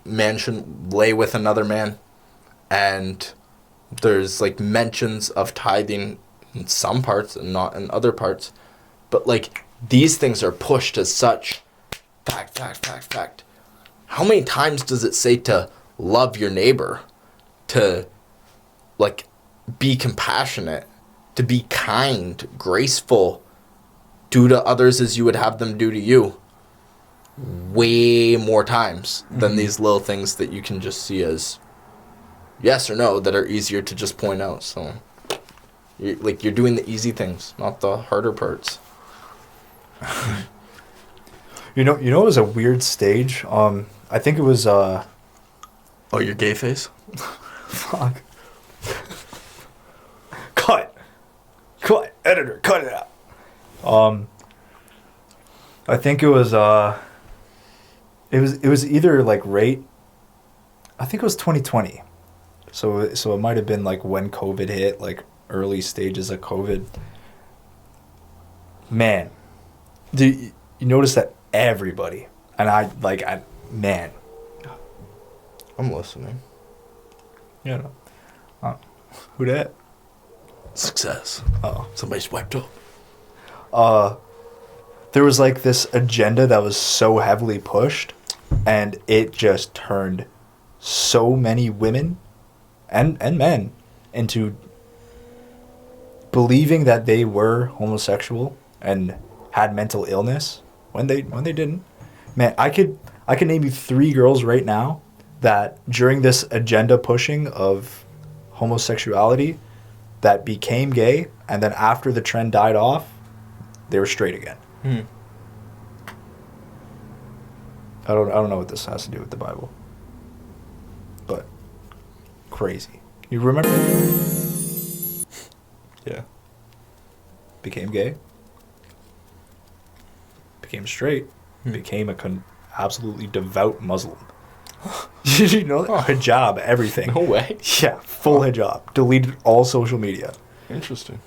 man shouldn't lay with another man. And there's, like, mentions of tithing in some parts and not in other parts. But, like, these things are pushed as such fact. How many times does it say to love your neighbor? To, like, be compassionate, to be kind, graceful, do to others as you would have them do to you? Way more times than these little things that you can just see as yes or no that are easier to just point out. So, you're doing the easy things, not the harder parts. You know, it was a weird stage. I think it was. Oh, your gay face? Fuck. Cut, editor, cut it out. I think it was. It was either like I think it was 2020. So it might have been like when COVID hit, like early stages of COVID. Man, do you notice that everybody, and man. I'm listening. Yeah. Who dat? Success. Oh. Somebody swiped up. There was like this agenda that was so heavily pushed, and it just turned so many women and men into believing that they were homosexual and had mental illness when they didn't. Man, I could name you 3 girls right now that during this agenda pushing of homosexuality that became gay, and then after the trend died off, they were straight again. I don't know what this has to do with the Bible, but crazy. You remember? Yeah. Became gay. Became straight. Became a absolutely devout Muslim. You know, hijab, everything. No way. Yeah, full hijab. Deleted all social media. Interesting.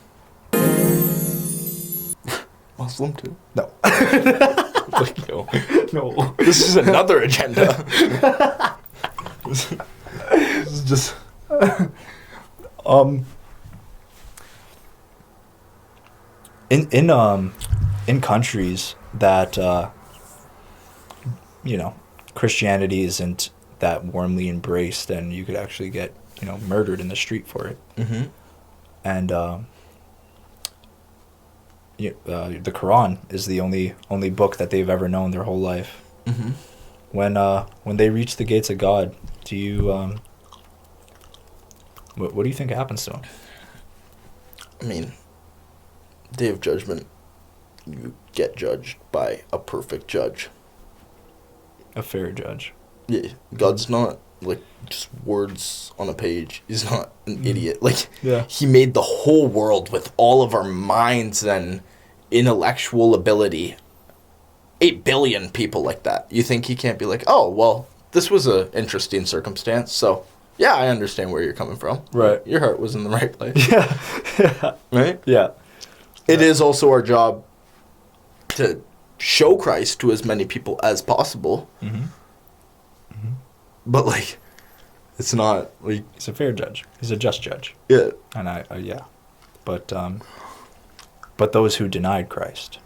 Muslim too? No. Like, no. This is another agenda. This is just... In countries that Christianity isn't that warmly embraced, and you could actually get murdered in the street for it. Mm-hmm. And the Quran is the only book that they've ever known their whole life. Mm-hmm. When they reach the gates of God, do you what do you think happens to them? I mean, Day of Judgment, you get judged by a perfect judge. A fair judge. Yeah, God's not like just words on a page. He's not an idiot. Like, Yeah. He made the whole world with all of our minds and intellectual ability. 8 billion people like that. You think He can't be like, oh, well, this was a interesting circumstance, so yeah, I understand where you're coming from. Right. Your heart was in the right place. Yeah. Right? Yeah. It is also our job to show Christ to as many people as possible. Mm-hmm. Mm-hmm. But, like, it's not, like... He's a fair judge. He's a just judge. Yeah. And yeah. But those who denied Christ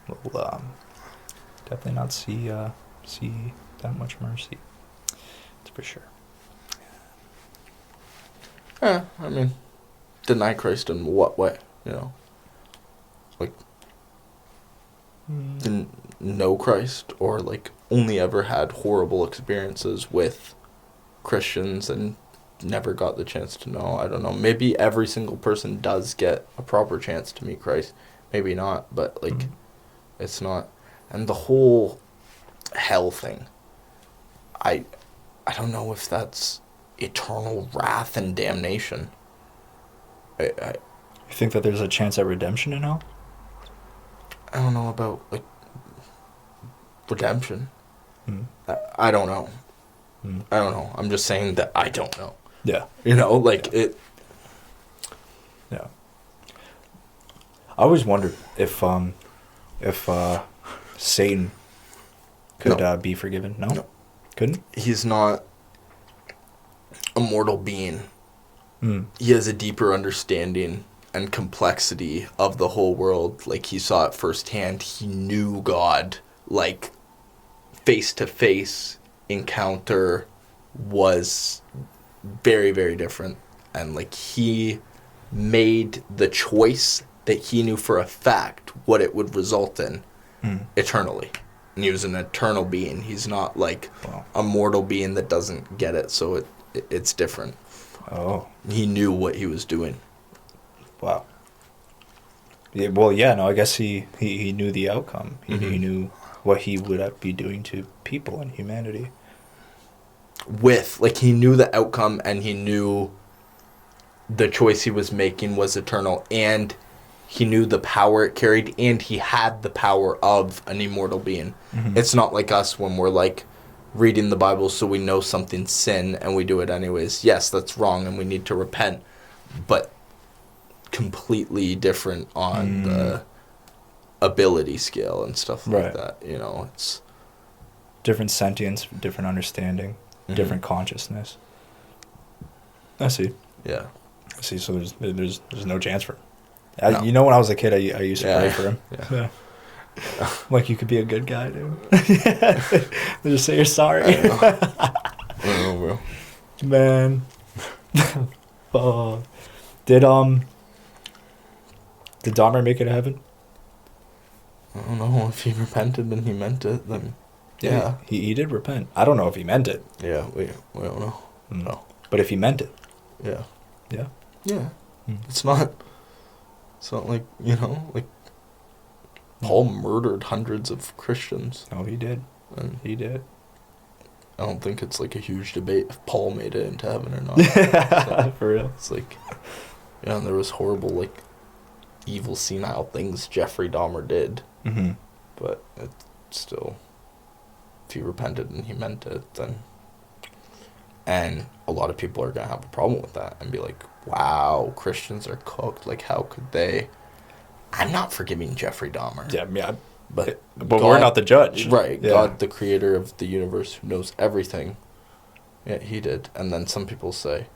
will definitely not see that much mercy. That's for sure. Yeah, I mean, deny Christ in what way, Like, didn't know Christ, or, like, only ever had horrible experiences with Christians and never got the chance to know. I don't know. Maybe every single person does get a proper chance to meet Christ. Maybe not, but, like, it's not. And the whole hell thing, I don't know if that's eternal wrath and damnation. You think that there's a chance at redemption in hell? I don't know about, like, redemption. Mm. I don't know. Mm. I don't know. I'm just saying that I don't know. Yeah. It... Yeah. I always wondered if Satan could be forgiven. No? Couldn't? He's not a mortal being. Mm. He has a deeper understanding and complexity of the whole world. Like, he saw it firsthand. He knew God. Like, face-to-face encounter was very, very different. And, like, he made the choice that he knew for a fact what it would result in eternally. And he was an eternal being. He's not, like, a mortal being that doesn't get it, so it's different. Oh. He knew what he was doing. Wow. Yeah, well, yeah, no, I guess he knew the outcome. He knew what he would be doing to people and humanity. He knew the outcome, and he knew the choice he was making was eternal, and he knew the power it carried, and he had the power of an immortal being. Mm-hmm. It's not like us when we're, like, reading the Bible so we know something's sin and we do it anyways. Yes, that's wrong and we need to repent, but completely different on the ability scale and stuff like that. It's different sentience, different understanding, different consciousness. I see. Yeah. I see. So there's no chance for him. No. When I was a kid, I used to pray for him. Yeah. Like, you could be a good guy, dude. Just say you're sorry. I don't know, bro. Man. Did Dahmer make it to heaven? I don't know. If he repented and he meant it, then yeah. He did repent. I don't know if he meant it. Yeah, we don't know. No. But if he meant it. Yeah. Yeah? Yeah. It's not like, like Paul murdered hundreds of Christians. Oh, he did. And he did. I don't think it's like a huge debate if Paul made it into heaven or not. So, for real. It's like, yeah, and there was horrible, like, evil, senile things Jeffrey Dahmer did. Mm-hmm. But it still, if he repented and he meant it, then And a lot of people are going to have a problem with that and be like, wow, Christians are cooked. Like, how could they? I'm not forgiving Jeffrey Dahmer. Yeah. But God, we're not the judge. Right. Yeah. God, the creator of the universe who knows everything. Yeah, he did. And then some people say,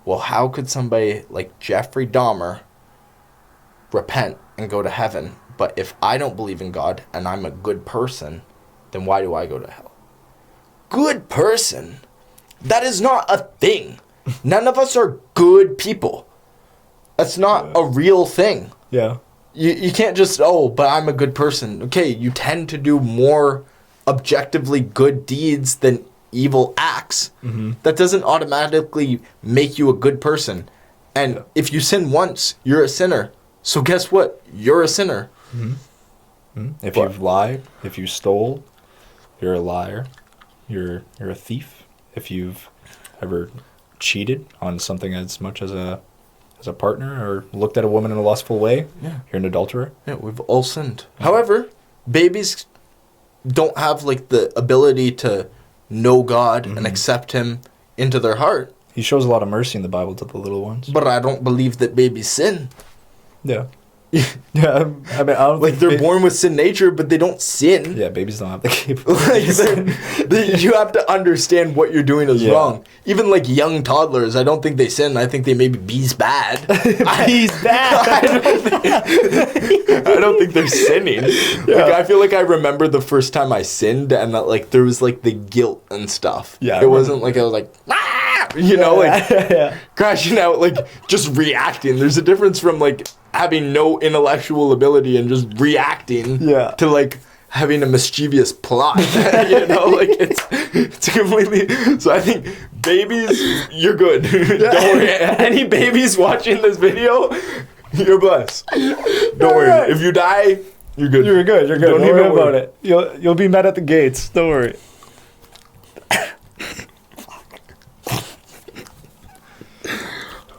well, how could somebody like Jeffrey Dahmer repent and go to heaven? But if I don't believe in God and I'm a good person, then why do I go to hell? Good person? That is not a thing. None of us are good people. That's not a real thing. Yeah. You can't just, but I'm a good person. Okay, you tend to do more objectively good deeds than evil acts. Mm-hmm. That doesn't automatically make you a good person. And if you sin once, you're a sinner. So guess what? You're a sinner. Mm-hmm. Mm-hmm. If you've lied, if you stole, you're a liar. You're a thief. If you've ever cheated on something as much as a partner or looked at a woman in a lustful way, you're an adulterer. Yeah, we've all sinned. However, babies don't have like the ability to know God and accept him into their heart. He shows a lot of mercy in the Bible to the little ones. But I don't believe that babies sin. Yeah. Yeah, I mean, I don't like think they're born with sin nature, but they don't sin. Yeah, babies don't have the capability. You have to understand what you're doing is wrong. Even like young toddlers, I don't think they sin. I think they maybe be's bad. Be's bad. I don't think they're sinning. Yeah. Like I feel like I remember the first time I sinned, and that like there was like the guilt and stuff. Yeah, it wasn't like I was like, crashing out, like just reacting. There's a difference from like having no intellectual ability and just reacting to like having a mischievous plot. Like it's completely. So I think babies, you're good. Don't worry. Any babies watching this video, you're blessed. Don't worry. If you die, you're good. You're good. Don't worry about it. You'll be met at the gates. Don't worry.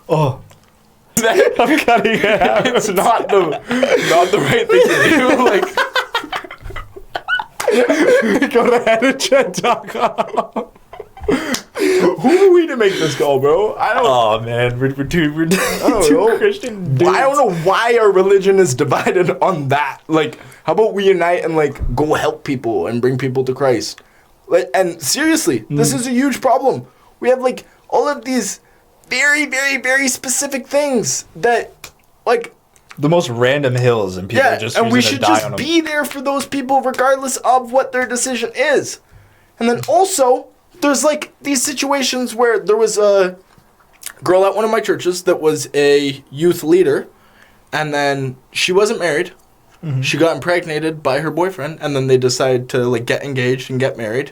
Oh. I'm cutting it out. It's not the right thing to do. Like, go to headandchat.com. Who are we to make this call, bro? I don't. Oh man, we're two Christian dudes. I don't know why our religion is divided on that. Like, how about we unite and like go help people and bring people to Christ? Like, and seriously, this is a huge problem. We have like all of these very, very, very specific things that, like, the most random hills, and people are just and we using should to die just on them. be there for those people regardless of what their decision is. And then also, there's like these situations where there was a girl at one of my churches that was a youth leader, and then she wasn't married. Mm-hmm. She got impregnated by her boyfriend, and then they decided to like get engaged and get married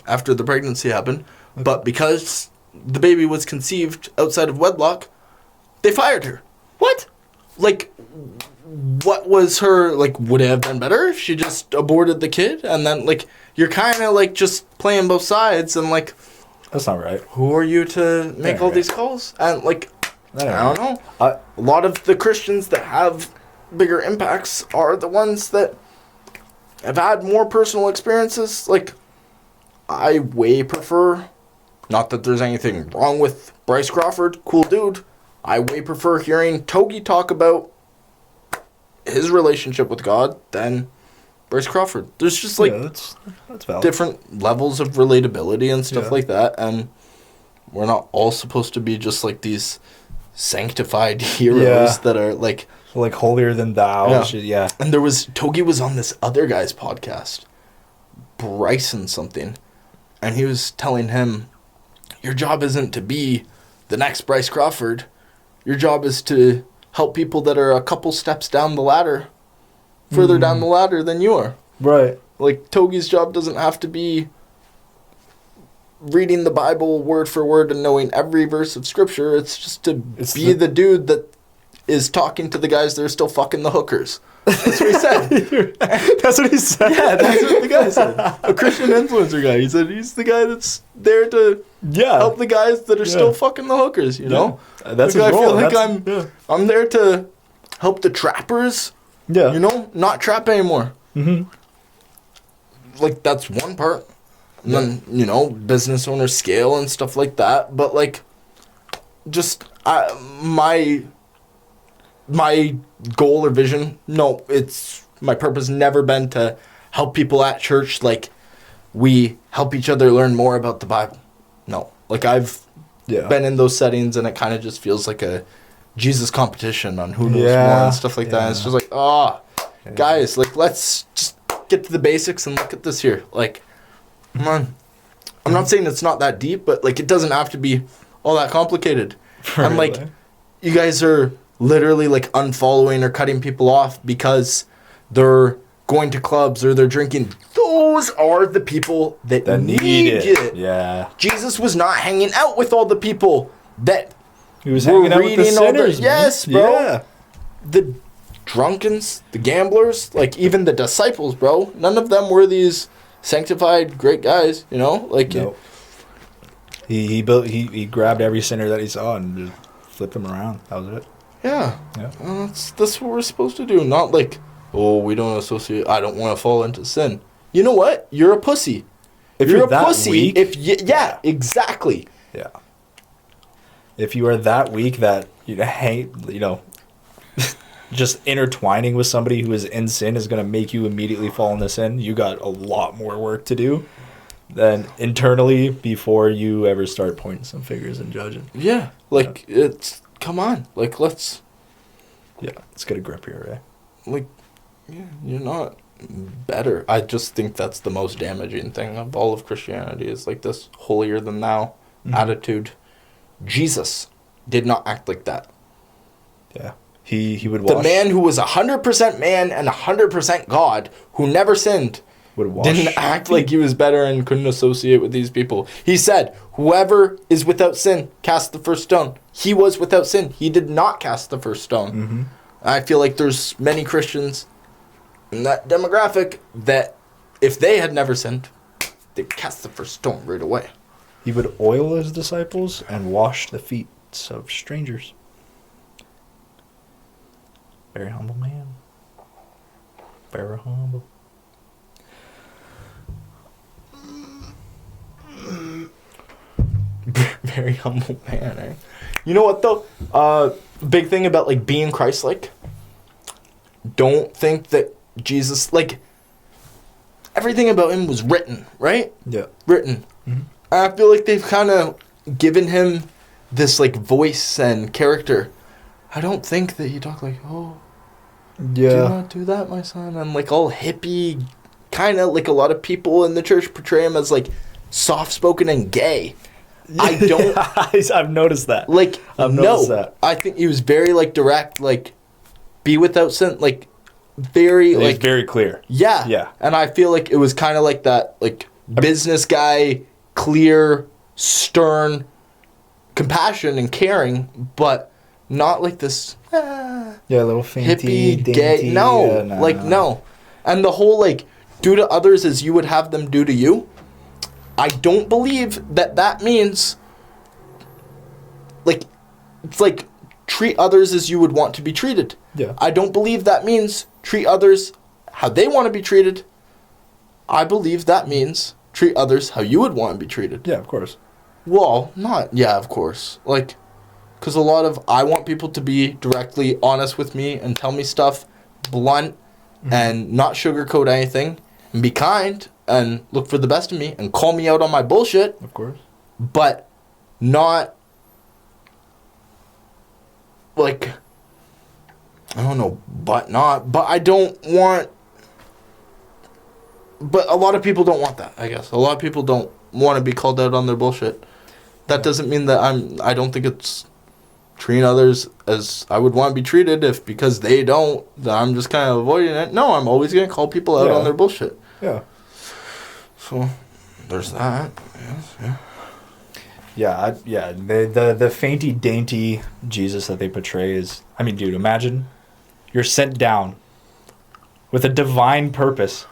after the pregnancy happened. Okay. But because the baby was conceived outside of wedlock, they fired her. What? Like, what was her, like, would it have been better if she just aborted the kid? And then, like, you're kind of, like, just playing both sides, and, like... That's not right. Who are you to make all these calls? And, like, I don't know. A lot of the Christians that have bigger impacts are the ones that have had more personal experiences. Like, I way prefer... Not that there's anything wrong with Bryce Crawford, cool dude. I way prefer hearing Togi talk about his relationship with God than Bryce Crawford. There's just like that's valid. Different levels of relatability and stuff like that, and we're not all supposed to be just like these sanctified heroes that are like holier than thou. Yeah. And Togi was on this other guy's podcast, Bryson something, and he was telling him, your job isn't to be the next Bryce Crawford. Your job is to help people that are a couple steps down the ladder, further down the ladder than you are. Right. Like, Togi's job doesn't have to be reading the Bible word for word and knowing every verse of Scripture. It's just to be the dude that is talking to the guys that are still fucking the hookers. That's what he said. That's what he said? Yeah, that's what the guy said. A Christian influencer guy. He said he's the guy that's there to help the guys that are still fucking the hookers, you know? That's his role. I feel like I'm there to help the trappers, you know, not trap anymore. Mm-hmm. Like, that's one part. And then, you know, business owner scale and stuff like that. But, like, just my goal or vision, no, it's my purpose never been to help people at church. Like, we help each other learn more about the Bible. No. Like, I've been in those settings, and it kind of just feels like a Jesus competition on who knows more and stuff like that. And it's just like, guys, like, let's just get to the basics and look at this here. Like, come on. I'm not saying it's not that deep, but, like, it doesn't have to be all that complicated. And, like, you guys are literally, like, unfollowing or cutting people off because they're going to clubs or they're drinking. Those are the people that need it. Yeah. Jesus was not hanging out with all the people that he was hanging out with the sinners. Yes, bro. Yeah. The drunkens, the gamblers, like, even the disciples, bro. None of them were these sanctified great guys, you know? Like, nope. He grabbed every sinner that he saw and just flipped him around. That was it. Yeah. That's what we're supposed to do. Not like, oh, we don't associate. I don't want to fall into sin. You know what? You're a pussy. If you're that pussy, weak, exactly. Yeah. If you are that weak that just intertwining with somebody who is in sin is going to make you immediately fall into sin, you got a lot more work to do than internally before you ever start pointing some fingers and judging. Yeah. Like, it's, come on. Like, let's get a grip here, right? Like, yeah, you're not better. I just think that's the most damaging thing of all of Christianity is, like, this holier-than-thou attitude. Jesus did not act like that. Yeah. He would wash. The man who was 100% man and 100% God, who never sinned, didn't act like he was better and couldn't associate with these people. He said, whoever is without sin, cast the first stone. He was without sin. He did not cast the first stone. Mm-hmm. I feel like there's many Christians in that demographic that if they had never sinned, they'd cast the first stone right away. He would oil his disciples and wash the feet of strangers. Very humble man. Very humble. Very humble man, eh? You know what, though? Big thing about, like, being Christ-like. Don't think that Jesus, like, everything about him was written, right? Yeah. Written. Mm-hmm. I feel like they've kind of given him this, like, voice and character. I don't think that he talked like, do not do that, my son. And, like, all hippie, kind of like a lot of people in the church portray him as, like, soft-spoken and gay. I don't... I've noticed that. Like, that. I think he was very, like, direct, like, be without sin, like, very, like... He's very clear. Yeah. Yeah. And I feel like it was kind of like that, like, business guy, clear, stern, compassion and caring, but not like this... Yeah, a little fainty, hippie, gay. No. No. And the whole, like, do to others as you would have them do to you. I don't believe that means, like, it's like treat others as you would want to be treated. Yeah. I don't believe that means treat others how they want to be treated. I believe that means treat others how you would want to be treated. Yeah, of course. Well, of course. Like, because a lot of, I want people to be directly honest with me and tell me stuff blunt and not sugarcoat anything and be kind and look for the best in me and call me out on my bullshit. Of course. But not, like, I don't know, but I don't want, but a lot of people don't want that, I guess. A lot of people don't want to be called out on their bullshit. That doesn't mean that I don't think it's treating others as I would want to be treated if because they don't, that I'm just kind of avoiding it. No, I'm always going to call people out on their bullshit. Yeah. So, there's that. Yes, Yeah. The fainty, dainty Jesus that they portray is... I mean, dude, imagine you're sent down with a divine purpose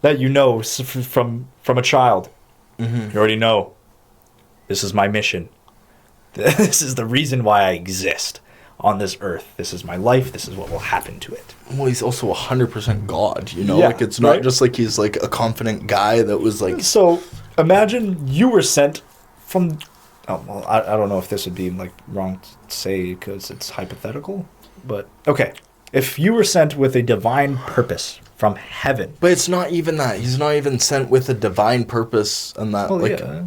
that you know from a child. Mm-hmm. You already know. This is my mission. This is the reason why I exist. on this earth. This is my life. This is what will happen to it. Well, he's also 100% God, you know? Yeah, like, it's not right? just like he's, like, a confident guy that was, like... So, imagine you were sent from... Oh, well, I don't know if this would be, like, wrong to say because it's hypothetical. But, okay. If you were sent with a divine purpose from heaven... But it's not even that. He's not even sent with a divine purpose and that, Well, like... yeah.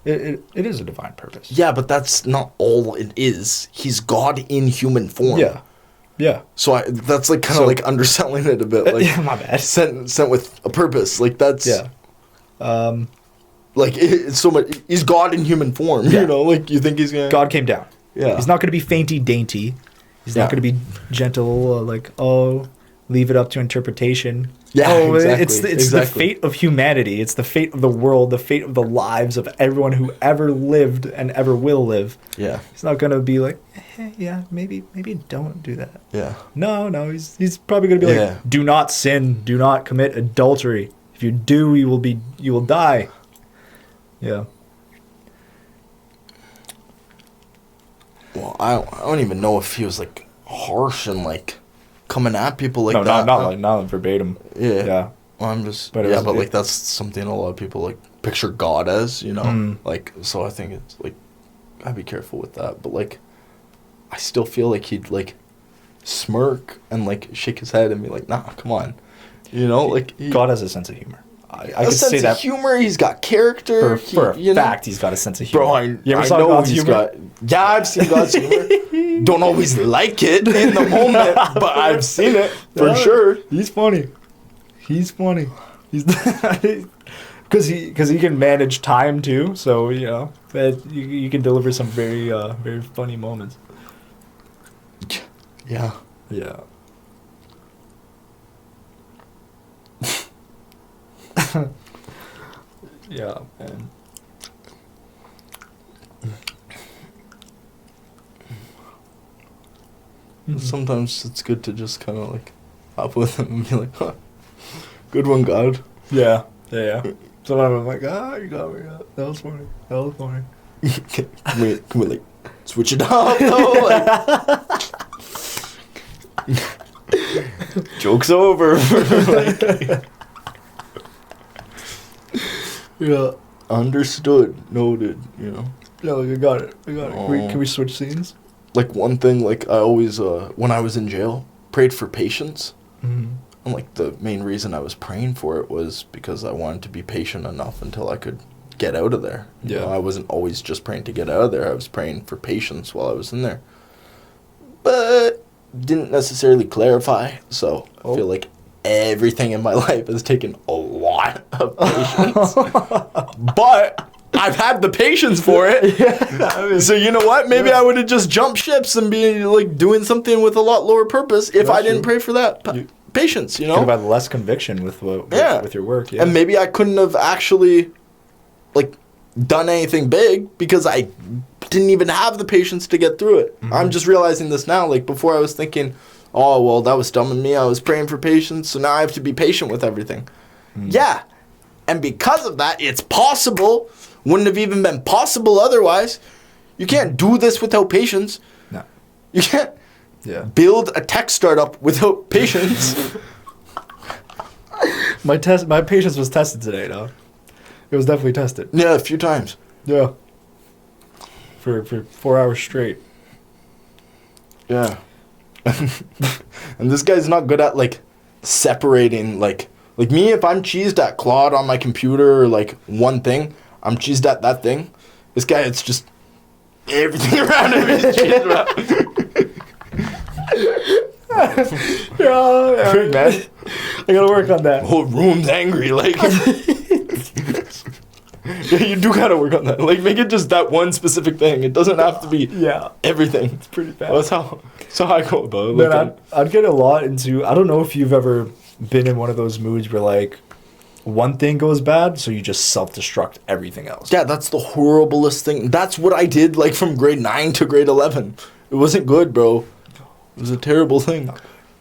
It is a divine purpose. Yeah, but that's not all it is. He's God in human form. Yeah. Yeah. So that's like kind of like underselling it a bit. Like, yeah, my bad. Sent with a purpose. Like that's Yeah. Like it's so much. He's God in human form. Yeah. You know, like you think he's gonna. God came down. Yeah. He's not going to be fainty dainty. He's not going to be gentle. Like leave it up to interpretation. Yeah. Exactly. It's the fate of humanity. It's the fate of the world. The fate of the lives of everyone who ever lived and ever will live. Yeah. He's not going to be like, yeah, maybe don't do that. Yeah. No. He's probably going to be like, do not sin. Do not commit adultery. If you do, you will die. Yeah. Well, I don't even know if he was like harsh and like coming at people like that. Not verbatim. Yeah. Yeah. Well, I'm just But like that's something a lot of people like picture God as, you know. Like so I think it's like I'd be careful with that. But like I still feel like he'd like smirk and like shake his head and be like, nah, come on. You know, like God has a sense of humor. I a could sense say that of humor. He's got character. For a fact. He's got a sense of humor. Bro, you ever I saw know God's he's humor? yeah, I've seen God's humor. Don't always like it in the moment, but I've seen it for sure. He's funny. He's because he can manage time too. So you know that you can deliver some very very funny moments. Yeah. Yeah. Yeah, man. Sometimes it's good to just kind of like hop with him and be like, huh, good one, God. Yeah. Sometimes I'm like, you got me. That was funny. Can we like switch it up though? Like, joke's over. Like, yeah. Understood. Noted. You know. Yeah, like I got it. Can we switch scenes? Like one thing, like I always, when I was in jail, prayed for patience. Mm-hmm. And like the main reason I was praying for it was because I wanted to be patient enough until I could get out of there. You know, I wasn't always just praying to get out of there. I was praying for patience while I was in there. But didn't necessarily clarify. So I feel like everything in my life has taken a lot of patience. But I've had the patience for it. So you know what? Maybe I would have just jumped ships and be like doing something with a lot lower purpose if I didn't pray for that patience, you know? Could have had less conviction with your work. Yeah. And maybe I couldn't have actually like done anything big because I didn't even have the patience to get through it. Mm-hmm. I'm just realizing this now. Like before I was thinking, oh, well, that was dumb of me. I was praying for patience, so now I have to be patient with everything. Mm. Yeah. And because of that, it's possible. Wouldn't have even been possible otherwise. You can't do this without patience. No. You can't build a tech startup without patience. My patience was tested today, though. It was definitely tested. Yeah, a few times. Yeah. For 4 hours straight. Yeah. And this guy's not good at like separating like me. If I'm cheesed at Claude on my computer or like one thing, I'm cheesed at that thing. This guy, it's just everything around him is cheesed about. Yeah, man. I gotta work on that. Whole room's angry, like. Yeah, you do gotta work on that. Like, make it just that one specific thing. It doesn't have to be everything. It's pretty bad. Well, that's how I go about it. Man, I'd get a lot into... I don't know if you've ever been in one of those moods where, like, one thing goes bad, so you just self-destruct everything else. Yeah, that's the horriblest thing. That's what I did, like, from grade 9 to grade 11. It wasn't good, bro. It was a terrible thing. No,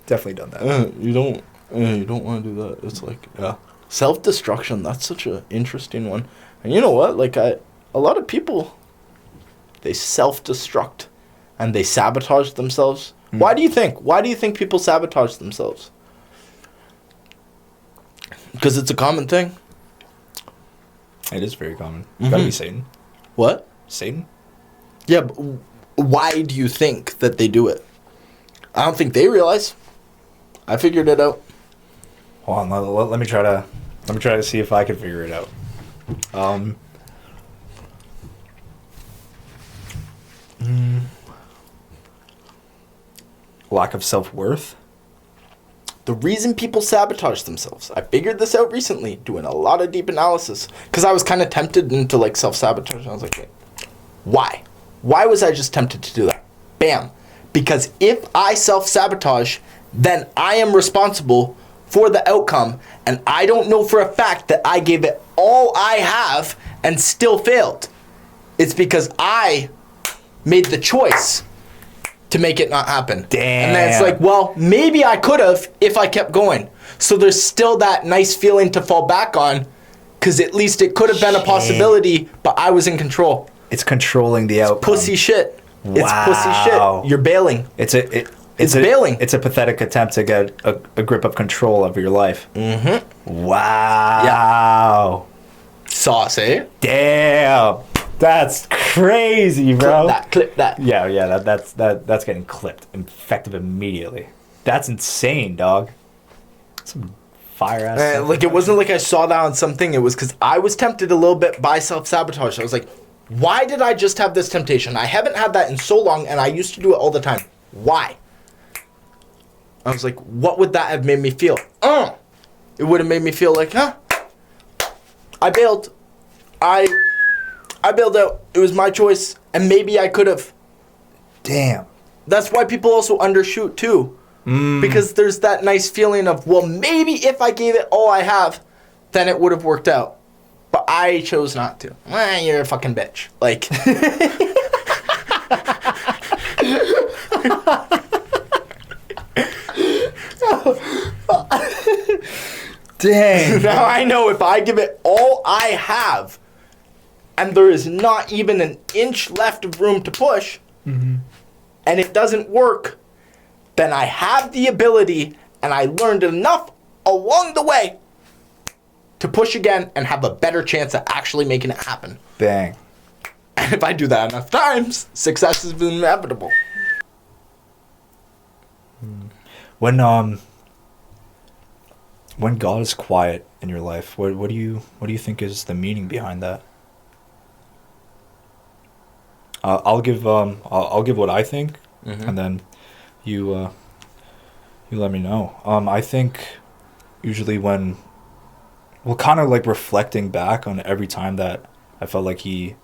definitely done that. You don't want to do that. It's like, self-destruction, that's such an interesting one. And you know what? Like, a lot of people, they self-destruct and they sabotage themselves. Why do you think people sabotage themselves? Because it's a common thing. It is very common. Gotta be Satan. What? Satan? Yeah, but why do you think that they do it? I don't think they realize. I figured it out. Hold on, let me try to see if I can figure it out. Lack of self-worth? The reason people sabotage themselves, I figured this out recently, doing a lot of deep analysis, because I was kind of tempted into like self-sabotage. I was like, wait, why? Why was I just tempted to do that? Bam. Because if I self-sabotage, then I am responsible for the outcome, and I don't know for a fact that I gave it all I have and still failed. It's because I made the choice to make it not happen. Damn. And then it's like, well, maybe I could have if I kept going. So there's still that nice feeling to fall back on, because at least it could have been a possibility, but I was in control. It's controlling the outcome. Pussy shit. Wow. It's pussy shit. You're bailing. It's bailing. It's a pathetic attempt to get a grip of control of your life. Mm-hmm. Wow. Yeah. Sauce, eh? Damn. That's crazy, bro. Clip that. Yeah. That's getting clipped, effective immediately. That's insane, dog. Some fire ass. Like, it wasn't like I saw that on something. It was because I was tempted a little bit by self-sabotage. I was like, why did I just have this temptation? I haven't had that in so long, and I used to do it all the time. Why? I was like, what would that have made me feel? It would have made me feel like, I bailed. I bailed out. It was my choice, and maybe I could have. Damn. That's why people also undershoot too. Because there's that nice feeling of, well, maybe if I gave it all I have, then it would have worked out. But I chose not to. You're a fucking bitch. Like. Dang. Now I know if I give it all I have, and there is not even an inch left of room to push, and it doesn't work, then I have the ability, and I learned enough along the way to push again and have a better chance at actually making it happen. Bang. And if I do that enough times, success is inevitable. When God is quiet in your life, what do you think is the meaning behind that? I'll give what I think, and then you let me know. I think usually when, well, kind of like reflecting back on every time that I felt like he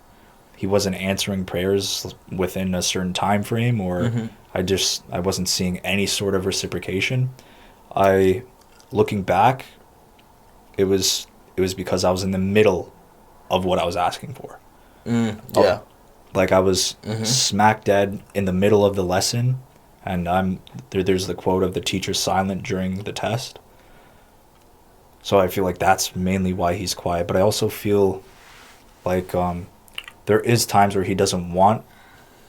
wasn't answering prayers within a certain time frame, or I wasn't seeing any sort of reciprocation. Looking back, it was because I was in the middle of what I was asking for. Yeah. Like I was smack dead in the middle of the lesson, and there's the quote of the teacher silent during the test. So I feel like that's mainly why he's quiet. But I also feel like there is times where he doesn't want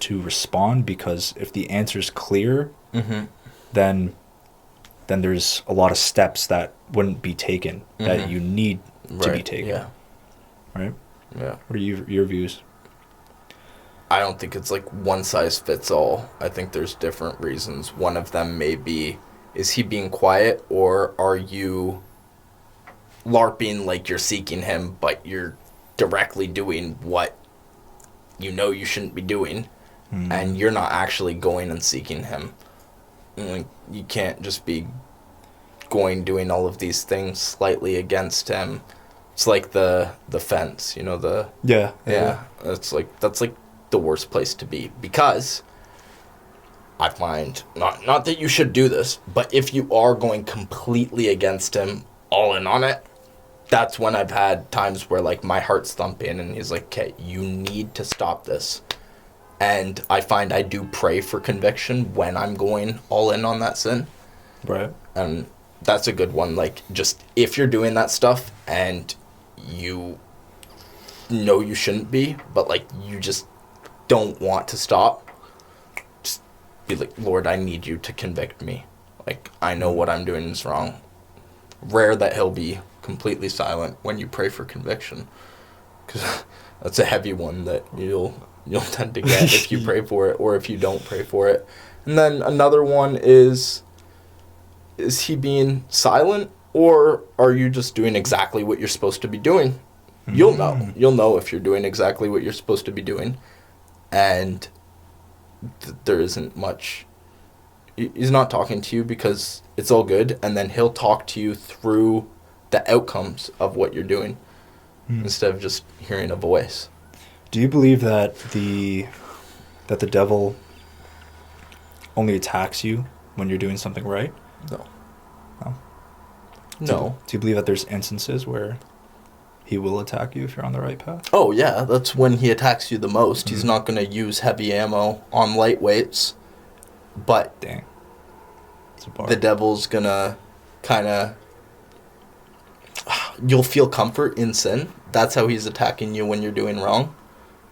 to respond, because if the answer's clear, then there's a lot of steps that wouldn't be taken that you need to be taken. Yeah. Right? Yeah. What are your views? I don't think it's like one size fits all. I think there's different reasons. One of them may be, is he being quiet, or are you LARPing like you're seeking him, but you're directly doing what you know you shouldn't be doing, and you're not actually going and seeking him. Like, you can't just be doing all of these things slightly against him. It's like the fence, Yeah. That's like the worst place to be, because I find, not that you should do this, but if you are going completely against him, all in on it, that's when I've had times where like my heart's thumping and he's like, okay, you need to stop this. And I find I do pray for conviction when I'm going all in on that sin. Right. And that's a good one. Like, just if you're doing that stuff and you know you shouldn't be, but like you just don't want to stop, be like, Lord, I need you to convict me. Like, I know what I'm doing is wrong. Rare that he'll be completely silent when you pray for conviction, because that's a heavy one that you'll tend to get if you pray for it or if you don't pray for it. And then another one is he being silent, or are you just doing exactly what you're supposed to be doing? You'll know if you're doing exactly what you're supposed to be doing, and there isn't much. He's not talking to you because it's all good, and then he'll talk to you through the outcomes of what you're doing instead of just hearing a voice. Do you believe that the devil only attacks you when you're doing something right? No. Do you believe that there's instances where he will attack you if you're on the right path? Oh, yeah. That's when he attacks you the most. He's not going to use heavy ammo on lightweights, but Dang. the devil's going to kind of... You'll feel comfort in sin. That's how he's attacking you when you're doing wrong.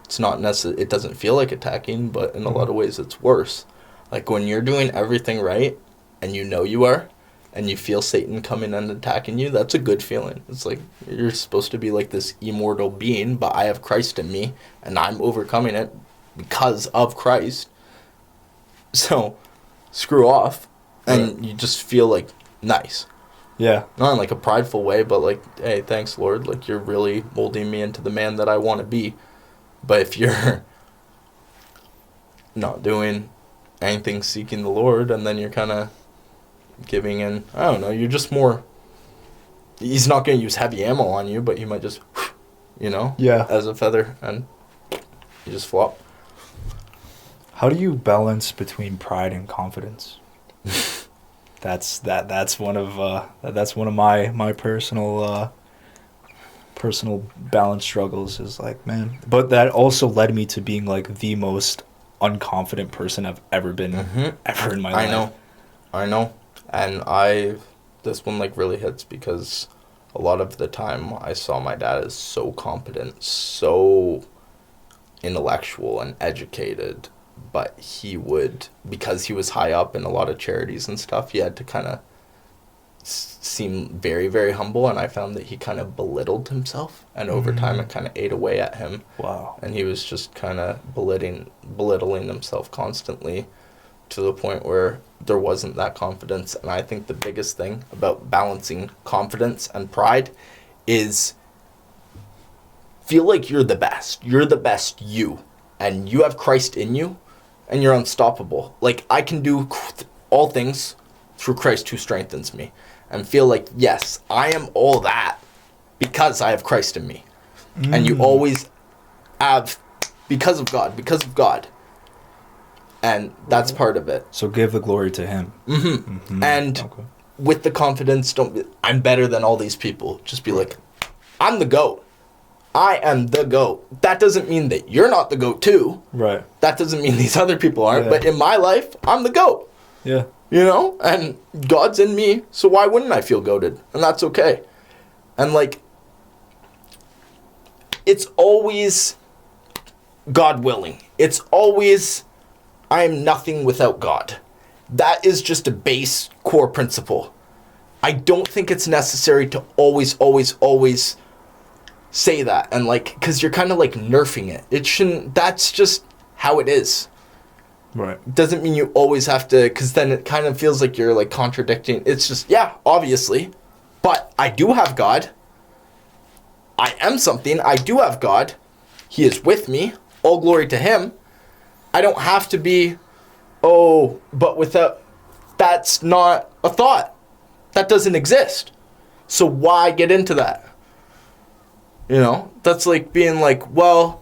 It's not necessarily... It doesn't feel like attacking, but in a lot of ways it's worse. Like when you're doing everything right, and you know you are, and you feel Satan coming and attacking you, that's a good feeling. It's like you're supposed to be like this immortal being, but I have Christ in me, and I'm overcoming it because of Christ. So, screw off, and you just feel like nice. Yeah. Not in like a prideful way, but like, hey, thanks, Lord. Like, you're really molding me into the man that I want to be. But if you're not doing anything seeking the Lord, and then you're kind of giving in, I don't know, you're just more, he's not going to use heavy ammo on you, but he might just, as a feather, and you just flop. How do you balance between pride and confidence? That's one of my personal balance struggles, is like, man. But that also led me to being like the most unconfident person I've ever been ever in my life. I know. And this one like really hits because a lot of the time I saw my dad as so competent, so intellectual and educated, but he would, because he was high up in a lot of charities and stuff, he had to kind of seem very, very humble, and I found that he kind of belittled himself, and over time it kind of ate away at him. Wow. And he was just kind of belittling himself constantly, to the point where there wasn't that confidence. And I think the biggest thing about balancing confidence and pride is feel like you're the best. You're the best you. And you have Christ in you, and you're unstoppable. Like, I can do all things through Christ who strengthens me. And feel like, yes, I am all that because I have Christ in me. And you always have because of God. And that's part of it. So give the glory to him. And with the confidence, I'm better than all these people. Just be like, I'm the GOAT. I am the GOAT. That doesn't mean that you're not the GOAT too. Right. That doesn't mean these other people aren't. Yeah. But in my life, I'm the GOAT. Yeah. And God's in me, so why wouldn't I feel goated? And that's okay. And like, it's always God willing. It's always, I am nothing without God. That is just a base core principle. I don't think it's necessary to always say that. And like, because you're kind of like nerfing it. It shouldn't, that's just how it is. Right. Doesn't mean you always have to, because then it kind of feels like you're like contradicting. It's just, yeah, obviously. But I do have God. I am something. I do have God. He is with me. All glory to him. I don't have to be, but without, that's not a thought. That doesn't exist. So why get into that? That's like being like, well,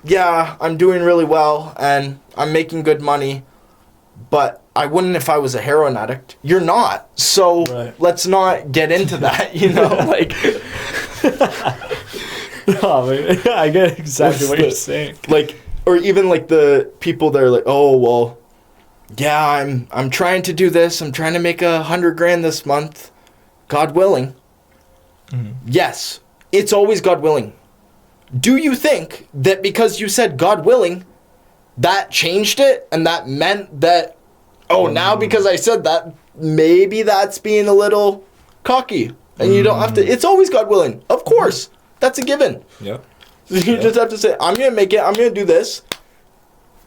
yeah, I'm doing really well and I'm making good money, but I wouldn't if I was a heroin addict. You're not. So Let's not get into that, like. Oh, man. I get exactly what you're saying. Like, or even like the people that are like, oh, well, yeah, I'm trying to do this. I'm trying to make $100,000 this month. God willing. Mm-hmm. Yes, it's always God willing. Do you think that because you said God willing, that changed it, and that meant that, now because I said that, maybe that's being a little cocky. And you don't have to, it's always God willing. Of course. That's a given. Yeah. You just have to say, I'm going to make it, I'm going to do this.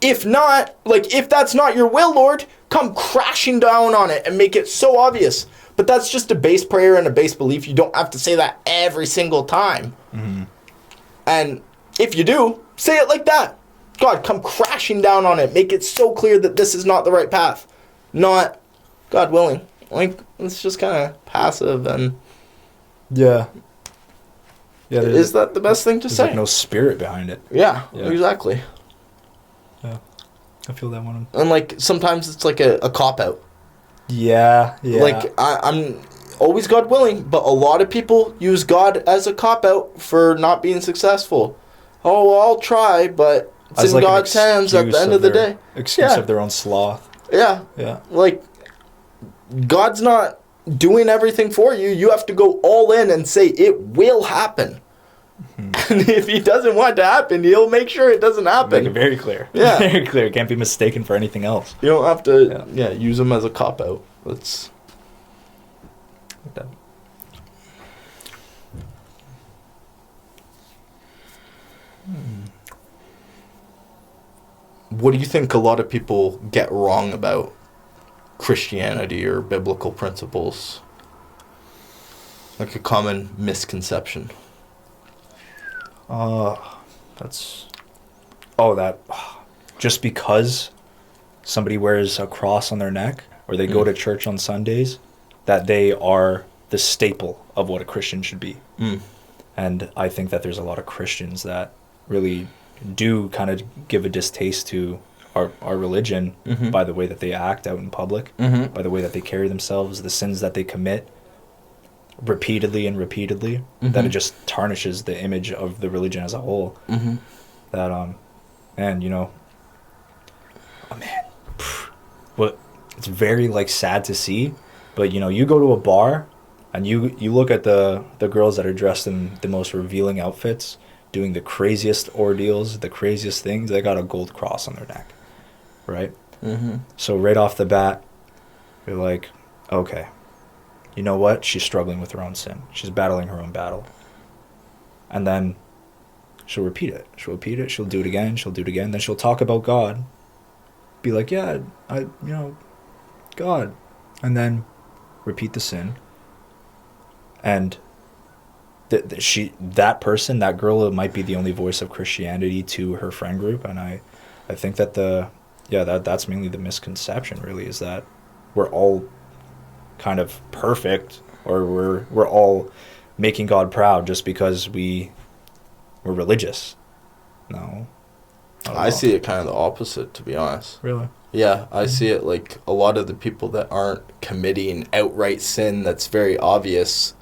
If not, like, if that's not your will, Lord, come crashing down on it and make it so obvious. But that's just a base prayer and a base belief. You don't have to say that every single time. Mm-hmm. And if you do, say it like that. God, come crashing down on it. Make it so clear that this is not the right path. Not, God willing. Like, it's just kind of passive and... Yeah. Yeah. Is that the best thing to say? There's like no spirit behind it. Yeah, exactly. Yeah. I feel that one. And like sometimes it's like a cop-out. Yeah. Like I'm always God willing, but a lot of people use God as a cop-out for not being successful. Oh, well, I'll try, but it's in like God's hands at the end of the day. Excuse of their own sloth. Yeah. Yeah. Like, God's not doing everything for you. You have to go all in and say it will happen. Mm-hmm. And if he doesn't want it to happen, he'll make sure it doesn't happen. Make it very clear. Yeah. Very clear. It can't be mistaken for anything else. You don't have to use them as a cop-out. That's... Like that. What do you think a lot of people get wrong about Christianity or biblical principles? Like a common misconception. Just because somebody wears a cross on their neck or they go to church on Sundays, that they are the staple of what a Christian should be. And I think that there's a lot of Christians that really do kind of give a distaste to our religion by the way that they act out in public, by the way that they carry themselves, the sins that they commit repeatedly, that it just tarnishes the image of the religion as a whole. That, and, you know, but it's very, like, sad to see, but, you know, you go to a bar and you look at the girls that are dressed in the most revealing outfits, doing the craziest ordeals, the craziest things. They got a gold cross on their neck, right? So right off the bat, you're like, okay, you know what? She's struggling with her own sin. She's battling her own battle. And then she'll repeat it. She'll do it again. Then she'll talk about God. Be like, yeah, God. And then repeat the sin. And that girl might be the only voice of Christianity to her friend group. And I think that that's mainly the misconception, really, is that we're all kind of perfect, or we're all making God proud just because we're religious. No. I see it kind of the opposite, to be honest. Really? Yeah, I see it like a lot of the people that aren't committing outright sin that's very obvious,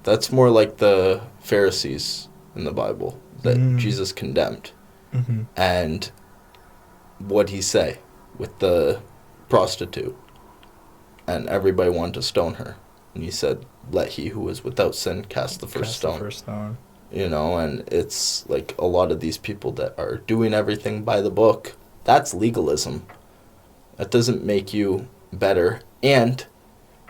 that's more like the Pharisees in the Bible that Jesus condemned. And what'd he say with the prostitute? And everybody wanted to stone her. And he said, let he who is without sin cast the first stone. You know, and it's like a lot of these people that are doing everything by the book, that's legalism. That doesn't make you better. And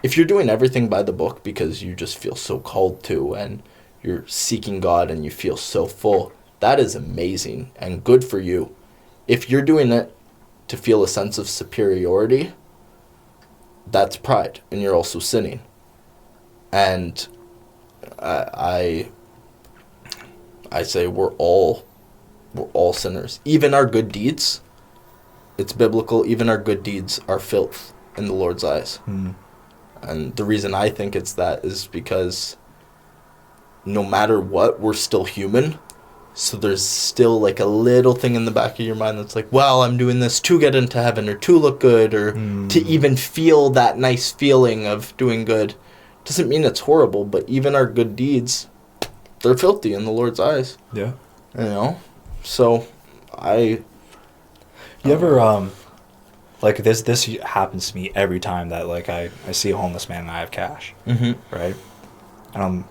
if you're doing everything by the book because you just feel so called to and you're seeking God and you feel so full, that is amazing and good for you. If you're doing it to feel a sense of superiority, that's pride, and you're also sinning. And I say we're all sinners. Even our good deeds, it's biblical, even our good deeds are filth in the Lord's eyes. And the reason I think it's that is because no matter what, we're still human. So there's still like a little thing in the back of your mind that's like, well, I'm doing this to get into heaven or to look good or to even feel that nice feeling of doing good. Doesn't mean it's horrible, but even our good deeds, they're filthy in the Lord's eyes. Yeah. You know? So You ever like this happens to me every time that like I see a homeless man and I have cash. Right? And I'm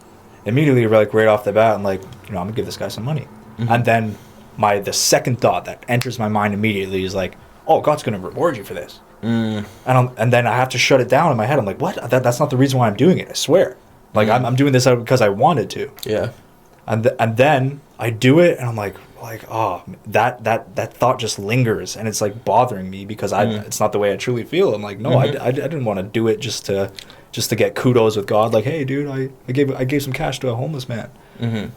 immediately like right off the bat I'm like, you know, I'm gonna give this guy some money. And then the second thought that enters my mind immediately is like, oh, God's going to reward you for this. And then I have to shut it down in my head. I'm like, what? That's not the reason why I'm doing it. I swear. Like, I'm doing this because I wanted to. Yeah. And then I do it, and I'm like, oh, that thought just lingers, and it's like bothering me because it's not the way I truly feel. I'm like, no, I didn't want to do it just to get kudos with God. Like, hey, dude, I gave some cash to a homeless man. And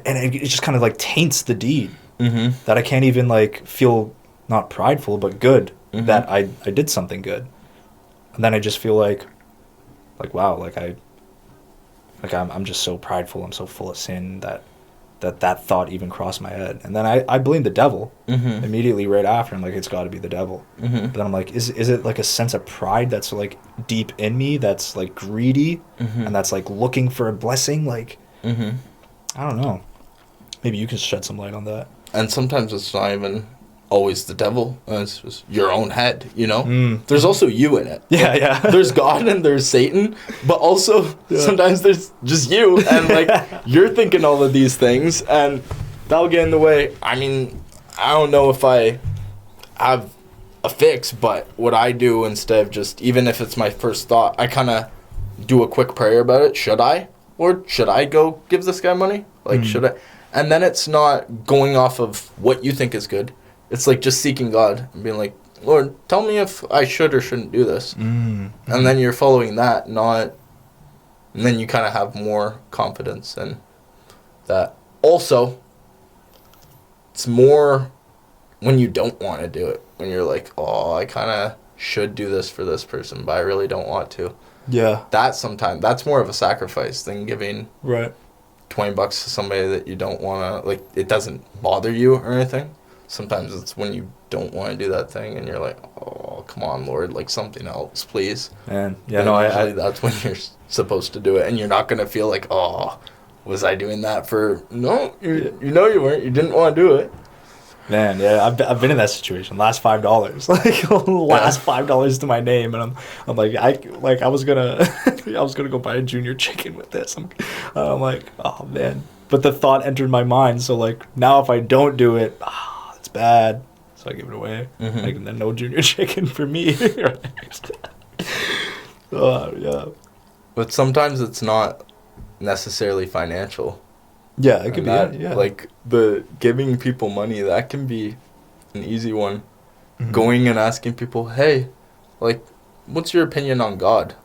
it just kind of like taints the deed that I can't even like feel not prideful but good that I did something good. And then I just feel like wow, I'm just so prideful. I'm so full of sin that thought even crossed my head. And then I blame the devil immediately right after. I'm like, it's got to be the devil. But then I'm like, is it like a sense of pride that's like deep in me, that's like greedy and that's like looking for a blessing? Like, I don't know. Maybe you can shed some light on that. And sometimes it's not even always the devil. It's just your own head, you know? There's also you in it. Yeah, like, yeah. There's God and there's Satan, but also sometimes there's just you, and like you're thinking all of these things, and that'll get in the way. I mean, I don't know if I have a fix, but what I do instead of just, even if it's my first thought, I kind of do a quick prayer about it. Should I? Or should I go give this guy money? Like, should I? And then it's not going off of what you think is good. It's like just seeking God and being like, Lord, tell me if I should or shouldn't do this. And then you're following that, and then you kind of have more confidence in that. Also, it's more when you don't want to do it. When you're like, oh, I kind of should do this for this person, but I really don't want to. Yeah. That's more of a sacrifice than giving Right. $20 to somebody that you don't want to, like, it doesn't bother you or anything. Sometimes it's when you don't want to do that thing and you're like, oh, come on, Lord, like something else, please. And yeah, and no, usually that's when you're supposed to do it, and you're not going to feel like, oh, was I doing that for, no, you know you weren't, you didn't want to do it. Man, yeah, I've been in that situation. Last $5, like last $5 to my name, and I'm like I was gonna go buy a junior chicken with this. I'm like, oh man, but the thought entered my mind. So like now if I don't do it, it's bad. So I give it away. Like, and then no junior chicken for me. Yeah. But sometimes it's not necessarily financial. Yeah, it could be. That, Yeah. like the giving people money, that can be an easy one. Going and asking people, hey, like, what's your opinion on God?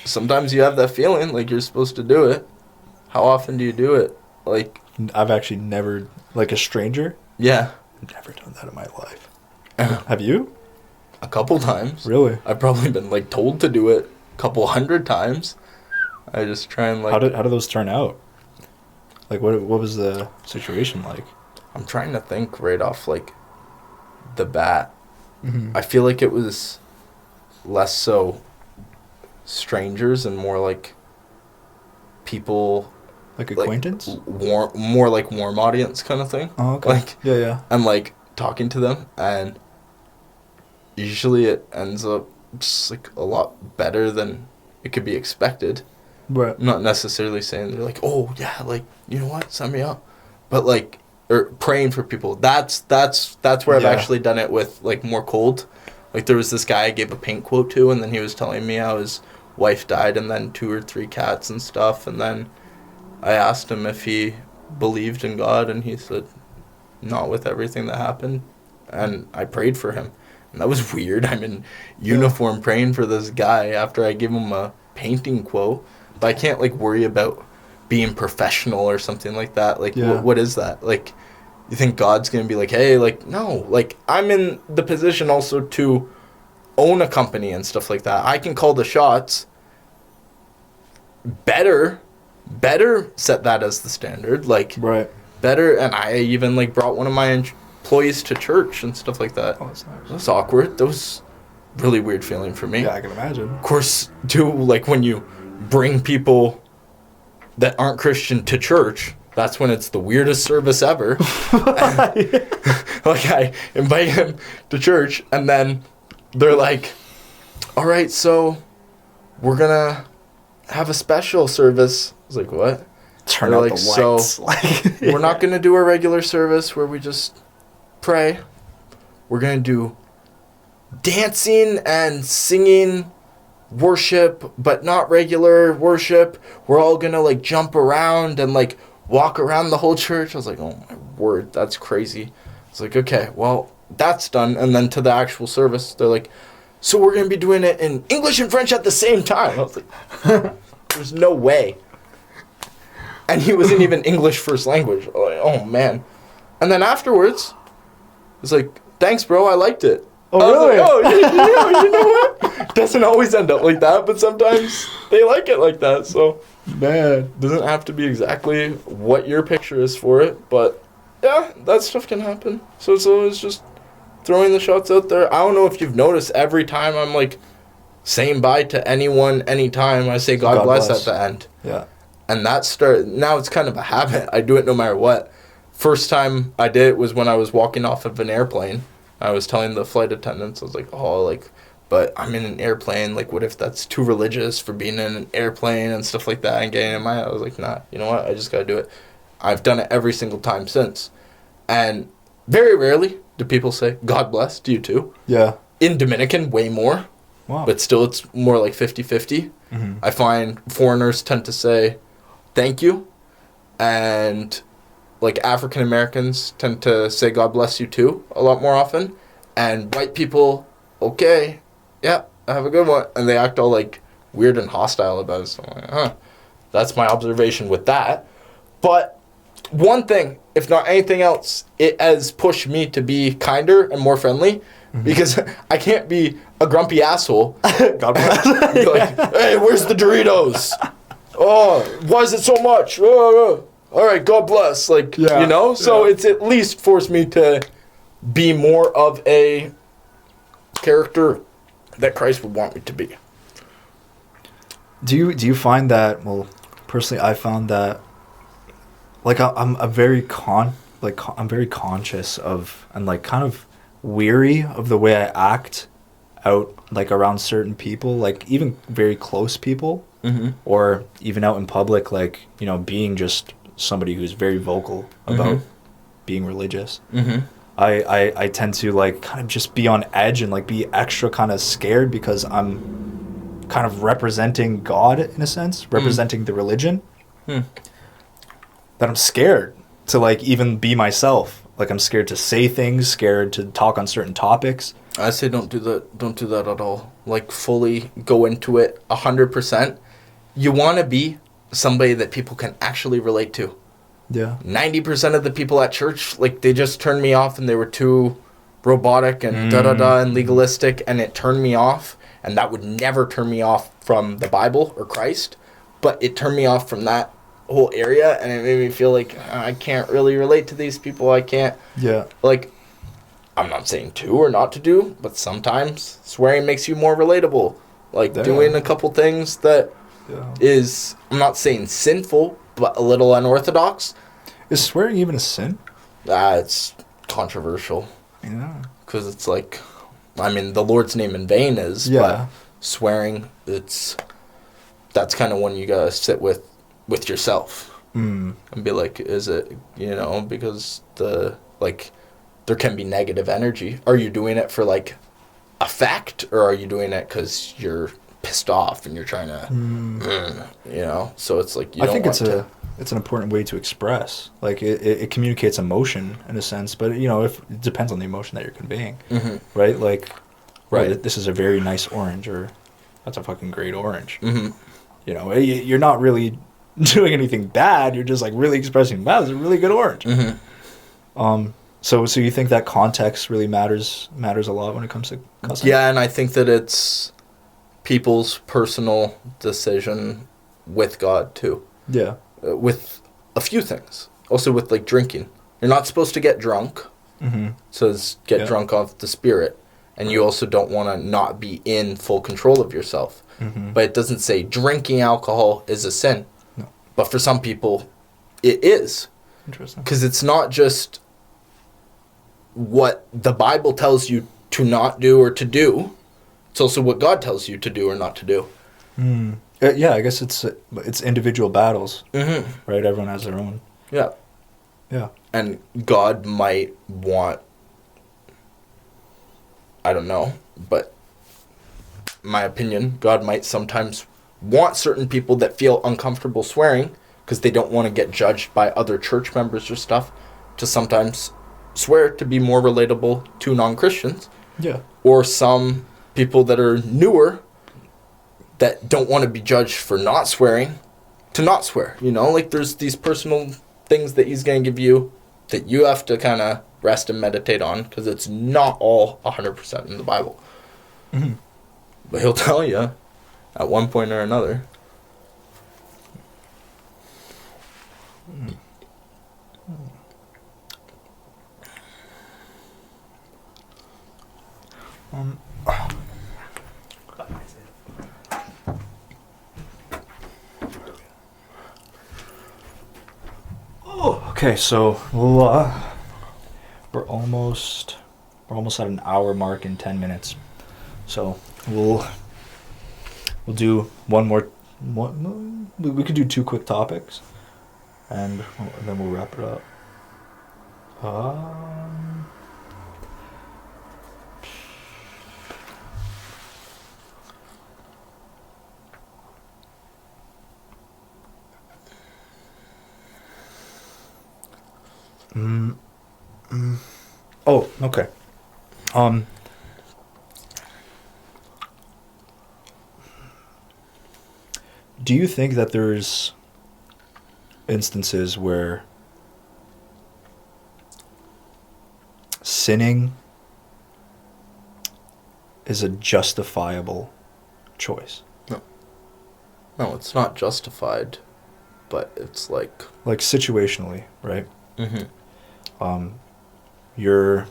Sometimes you have that feeling like you're supposed to do it. How often do you do it? Like, I've actually never, like a stranger. yeah, Never done that in my life. Have you? a couple times. Really? I've probably been like told to do it a couple hundred times. I just try and like. How did those turn out? Like what was the situation like? I'm trying to think right off like the bat. I feel like it was less so strangers and more like people. Like acquaintance? Like more like warm audience kind of thing. Oh, okay. Like, yeah. I'm like talking to them, and usually it ends up just like a lot better than it could be expected. Right. I'm not necessarily saying they're like, oh yeah, like, you know what, sign me up, but like, or praying for people. That's where I've actually done it with like more cold. Like there was this guy I gave a paint quote to, and then he was telling me how his wife died and then 2 or 3 cats and stuff, and then I asked him if he believed in God, and he said not with everything that happened, and I prayed for him. And that was weird. I'm in uniform praying for this guy after I give him a painting quote, but I can't like worry about being professional or something like that. Like what is that? Like, you think God's gonna be like, hey, like, no, like I'm in the position also to own a company and stuff like that. I can call the shots. Better set that as the standard, like, right. Better. And I even like brought one of my employees to church and stuff like that. Oh, that's nice. That was awkward. That was really weird feeling for me. Yeah, I can imagine. Of course, too, like when you bring people that aren't Christian to church, that's when it's the weirdest service ever. Like I invite him to church, and then they're like, all right, so we're gonna have a special service. I was like, what? turn They're out like, the lights. we're not going to do a regular service where we just pray. We're going to do dancing and singing worship, but not regular worship. We're all going to, like, jump around and, like, walk around the whole church. I was like, oh, my word, that's crazy. It's like, okay, well, that's done. And then to the actual service, they're like, so we're going to be doing it in English and French at the same time. I was like, there's no way. And he wasn't even English first language. I'm like, oh, man. And then afterwards, it's like, thanks, bro, I liked it. Oh, I really? was like, oh, you know what? Doesn't always end up like that, but sometimes they like it like that. So, Man. doesn't have to be exactly what your picture is for it, but yeah, that stuff can happen. So it's always just throwing the shots out there. I don't know if you've noticed, every time I'm like saying bye to anyone, anytime I say God bless at the end. Yeah. And now it's kind of a habit. I do it no matter what. First time I did it was when I was walking off of an airplane. I was telling the flight attendants, I was like, oh, like, but I'm in an airplane. Like, what if that's too religious for being in an airplane and stuff like that and getting in my... I was like, nah, you know what? I just got to do it. I've done it every single time since. And very rarely do people say, God bless to you too. Yeah. In Dominican, way more. Wow. But still, it's more like 50-50. Mm-hmm. I find foreigners tend to say, thank you. And... like African Americans tend to say God bless you too a lot more often. And white people, okay, yeah, have a good one. And they act all like weird and hostile about it. So I'm like, huh. That's my observation with that. But one thing, if not anything else, it has pushed me to be kinder and more friendly. Mm-hmm. Because I can't be a grumpy asshole. God bless. Be like, hey, where's the Doritos? Oh, why is it so much? Oh. All right, God bless, like, yeah, you know? So it's at least forced me to be more of a character that Christ would want me to be. Do you find that, well, personally, I found that, like, I'm very I'm very conscious of, and, like, kind of weary of the way I act out, like, around certain people, like, even very close people, mm-hmm. or even out in public, like, you know, being just somebody who's very vocal about mm-hmm. being religious. Mm-hmm. I tend to, like, kind of just be on edge and, like, be extra kind of scared because I'm kind of representing God, in a sense, representing the religion, that I'm scared to, like, even be myself. Like, I'm scared to say things, scared to talk on certain topics. I say don't do that at all. Like, fully go into it 100%. You want to be somebody that people can actually relate to. Yeah. 90% of the people at church, like, they just turned me off and they were too robotic and da-da-da and legalistic, and it turned me off. And that would never turn me off from the Bible or Christ, but it turned me off from that whole area, and it made me feel like I can't really relate to these people. I can't. Yeah. Like, I'm not saying to or not to do, but sometimes swearing makes you more relatable. Like, doing a couple things that is, I'm not saying sinful, but a little unorthodox. Is swearing even a sin? It's controversial. Yeah. Because it's like, I mean, the Lord's name in vain is, but swearing, that's kind of when you gotta sit with yourself and be like, is it, you know, because there can be negative energy. Are you doing it for, like, effect, or are you doing it because you're pissed off and you're trying to, you know? So it's like, I think it's an important way to express. Like, it communicates emotion in a sense, but, you know, if it depends on the emotion that you're conveying, right? Like, this is a very nice orange, or that's a fucking great orange. You know, you're not really doing anything bad. You're just, like, really expressing, wow, it's a really good orange. So you think that context really matters a lot when it comes to cussing? Yeah, and I think that it's people's personal decision with God too. Yeah. With a few things. Also with, like, drinking. You're not supposed to get drunk. It says get drunk off the Spirit. And you also don't want to not be in full control of yourself. But it doesn't say drinking alcohol is a sin. No. But for some people, it is. Interesting. Because it's not just what the Bible tells you to not do or to do. It's also what God tells you to do or not to do. Yeah, I guess it's individual battles, Mm-hmm. right? Everyone has their own. Yeah. Yeah. And God might want, I don't know, but my opinion, God might sometimes want certain people that feel uncomfortable swearing because they don't want to get judged by other church members or stuff to sometimes swear to be more relatable to non-Christians. Yeah. Or some people that are newer that don't want to be judged for not swearing to not swear. You know, like there's these personal things that he's going to give you that you have to kind of rest and meditate on because it's not all 100% in the Bible. Mm-hmm. But he'll tell you at one point or another. Okay, so we're almost at an hour mark in 10 minutes. So we'll do one more. We could do 2 quick topics, and then we'll wrap it up. Oh, okay. Do you think that there's instances where sinning is a justifiable choice? No, it's not justified, but it's like... Like situationally, right? Mm-hmm. Your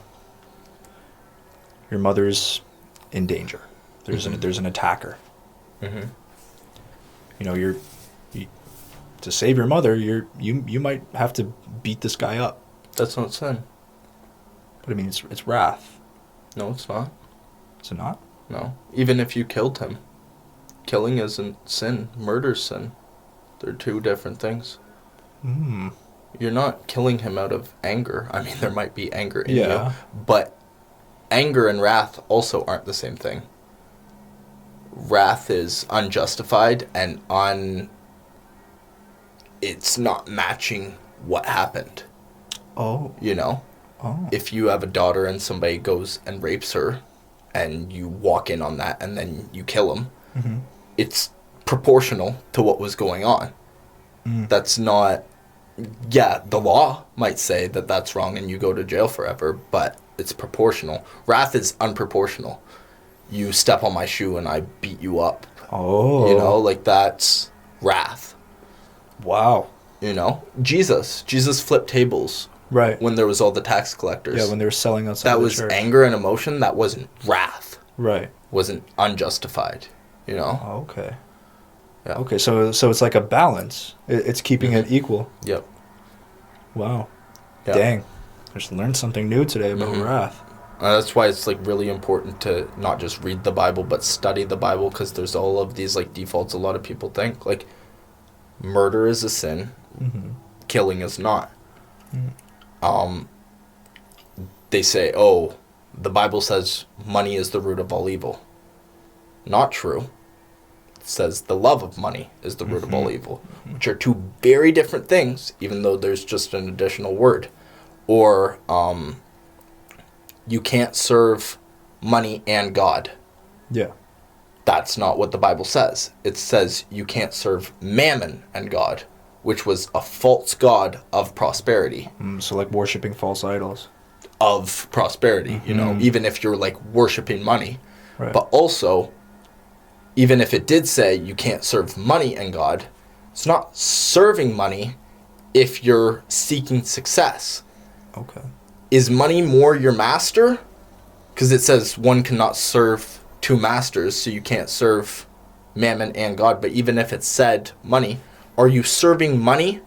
mother's in danger. There's an attacker. Mm-hmm. You know, to save your mother, you might have to beat this guy up. That's not sin. But I mean, it's wrath. No, it's not. Is it not? No. Even if you killed him. Killing isn't sin. Murder's sin. They're 2 different things. You're not killing him out of anger. I mean, there might be anger in you. But anger and wrath also aren't the same thing. Wrath is unjustified and it's not matching what happened. Oh. You know? Oh. If you have a daughter and somebody goes and rapes her and you walk in on that and then you kill him, it's proportional to what was going on. That's not... Yeah, the law might say that that's wrong and you go to jail forever, but it's proportional. Wrath is unproportional. You step on my shoe and I beat you up. Oh. You know, like that's wrath. Wow. You know? Jesus flipped tables. Right. When there was all the tax collectors. Yeah, when they were selling outside that the was church. Anger and emotion. That wasn't wrath. Right. Wasn't unjustified. You know? Oh, okay. Yeah. Okay, so it's like a balance. It's keeping it equal. Yep. Wow. Yeah. Dang. I just learned something new today about wrath. That's why it's like really important to not just read the Bible, but study the Bible, because there's all of these like defaults a lot of people think. Like, murder is a sin. Killing is not. They say, oh, the Bible says money is the root of all evil. Not true. It says the love of money is the root of all evil, which are 2 very different things, even though there's just an additional word. Or you can't serve money and God. Yeah. That's not what the Bible says. It says you can't serve mammon and God, which was a false god of prosperity. So like worshiping false idols. Of prosperity, you know, even if you're like worshiping money. Right. But also, even if it did say you can't serve money and God, it's not serving money if you're seeking success. Okay. Is money more your master? Because it says one cannot serve 2 masters, so you can't serve mammon and God. But even if it said money, are you serving money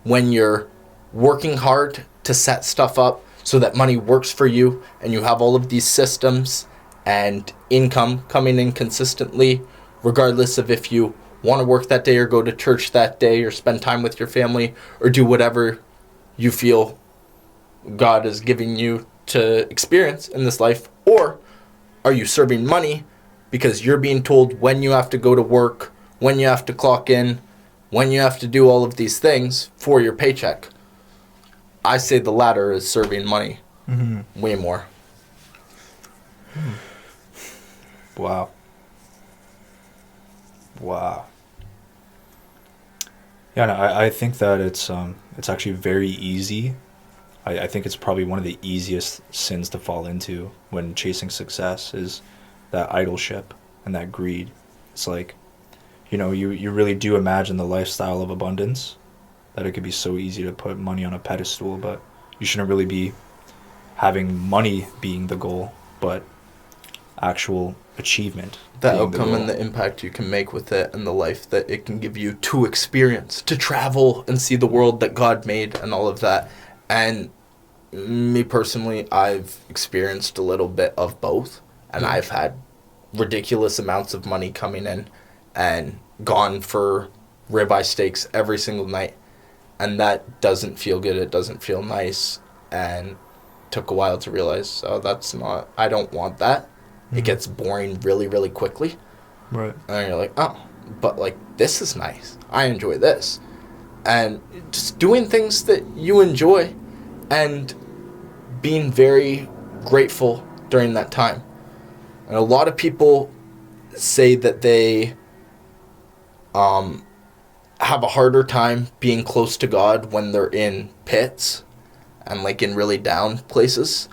when you're working hard to set stuff up so that money works for you and you have all of these systems and income coming in consistently, regardless of if you want to work that day or go to church that day or spend time with your family or do whatever you feel God is giving you to experience in this life? Or are you serving money because you're being told when you have to go to work, when you have to clock in, when you have to do all of these things for your paycheck? I say the latter is serving money way more. Wow. Yeah, no, I think that it's actually very easy. I think it's probably one of the easiest sins to fall into when chasing success is that idolship and that greed. It's like, you really do imagine the lifestyle of abundance, that it could be so easy to put money on a pedestal, but you shouldn't really be having money being the goal, but actual achievement. The outcome and the impact you can make with it and the life that it can give you to experience, to travel and see the world that God made and all of that. And me personally, I've experienced a little bit of both, and I've had ridiculous amounts of money coming in and gone for ribeye steaks every single night, and that doesn't feel good. It doesn't feel nice, and took a while to realize, I don't want that. It gets boring really, really quickly. Right. And you're like, oh, but like, this is nice. I enjoy this. And just doing things that you enjoy and being very grateful during that time. And a lot of people say that they have a harder time being close to God when they're in pits and like in really down places.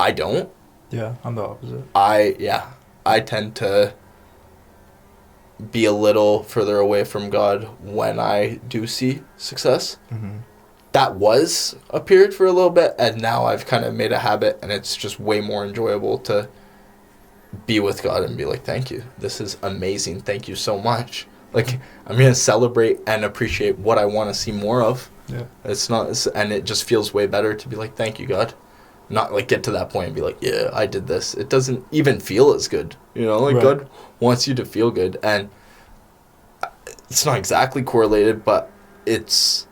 I don't. Yeah, I'm the opposite. I tend to be a little further away from God when I do see success. Mm-hmm. That was a period for a little bit, and now I've kind of made a habit, and it's just way more enjoyable to be with God and be like, thank you. This is amazing. Thank you so much. Like, I'm going to celebrate and appreciate what I want to see more of. Yeah. And it just feels way better to be like, thank you, God. Not like get to that point and be like, yeah, I did this. It doesn't even feel as good. Right. God wants you to feel good. And it's not exactly correlated, but it's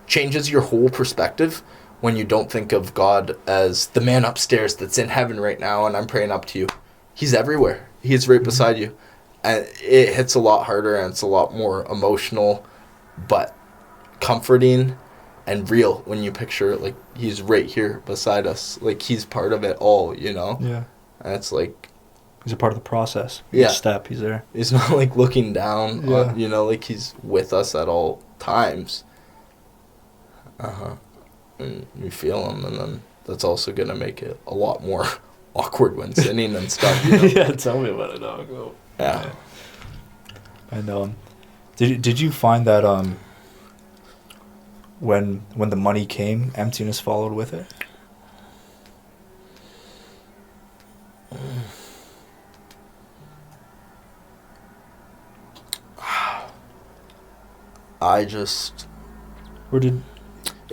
changes your whole perspective when you don't think of God as the man upstairs that's in heaven right now and I'm praying up to you. He's everywhere. He's right beside you. And it hits a lot harder and it's a lot more emotional, but comforting and real when you picture like he's right here beside us, like he's part of it all, Yeah. And it's like he's a part of the process. Yeah. Each step he's there. He's not like looking down Yeah. on, like he's with us at all times. And you feel him, and then that's also gonna make it a lot more awkward when sinning and stuff. Yeah, tell me about it, dog. Yeah. And did you find that when the money came, emptiness followed with it?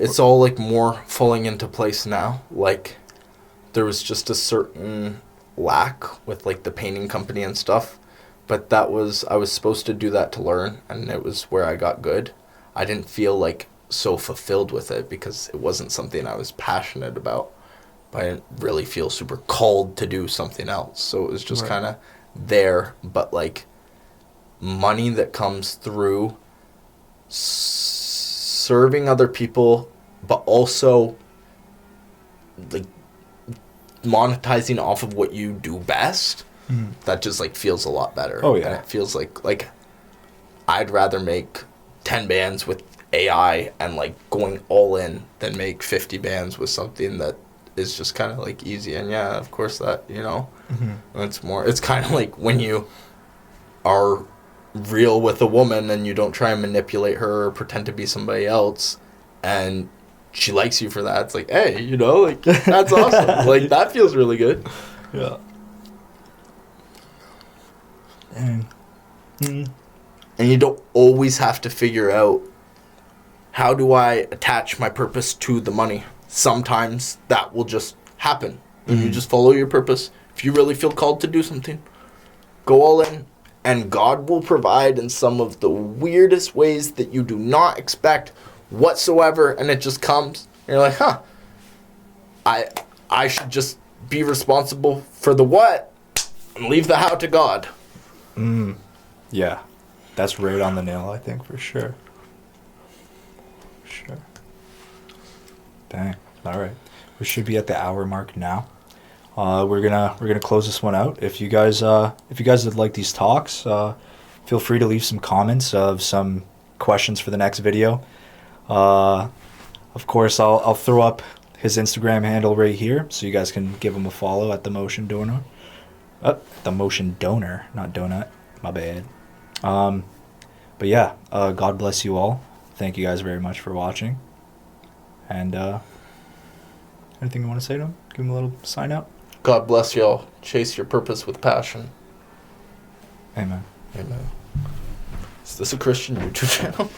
It's all like more falling into place now. Like there was just a certain lack with like the painting company and stuff, but I was supposed to do that to learn, and it was where I got good. I didn't feel like so fulfilled with it because it wasn't something I was passionate about, but I didn't really feel super called to do something else. So it was just kind of there, but like money that comes through serving other people, but also like monetizing off of what you do best, that just like feels a lot better. Oh yeah. And it feels like I'd rather make 10 bands with AI and like going all in than make 50 bands with something that is just kind of like easy. And yeah, of course that, it's kind of like when you are real with a woman and you don't try and manipulate her or pretend to be somebody else and she likes you for that. It's like, hey, like that's awesome. Like that feels really good. Yeah. Dang. And you don't always have to figure out, how do I attach my purpose to the money? Sometimes that will just happen. And you just follow your purpose. If you really feel called to do something, go all in And God will provide in some of the weirdest ways that you do not expect whatsoever. And it just comes. And you're like, huh, I should just be responsible for the what and leave the how to God. Yeah. That's right on the nail, I think, for sure. Sure. Dang. All right. We should be at the hour mark now. We're gonna close this one out. If you guys would like these talks, feel free to leave some comments of some questions for the next video. Of course, I'll throw up his Instagram handle right here, so you guys can give him a follow at the Motion Donor. The Motion Donor, not donut. My bad. But yeah, God bless you all. Thank you guys very much for watching. And anything you want to say to him? Give him a little sign out. God bless y'all. Chase your purpose with passion. Amen. Amen. Is this a Christian YouTube channel?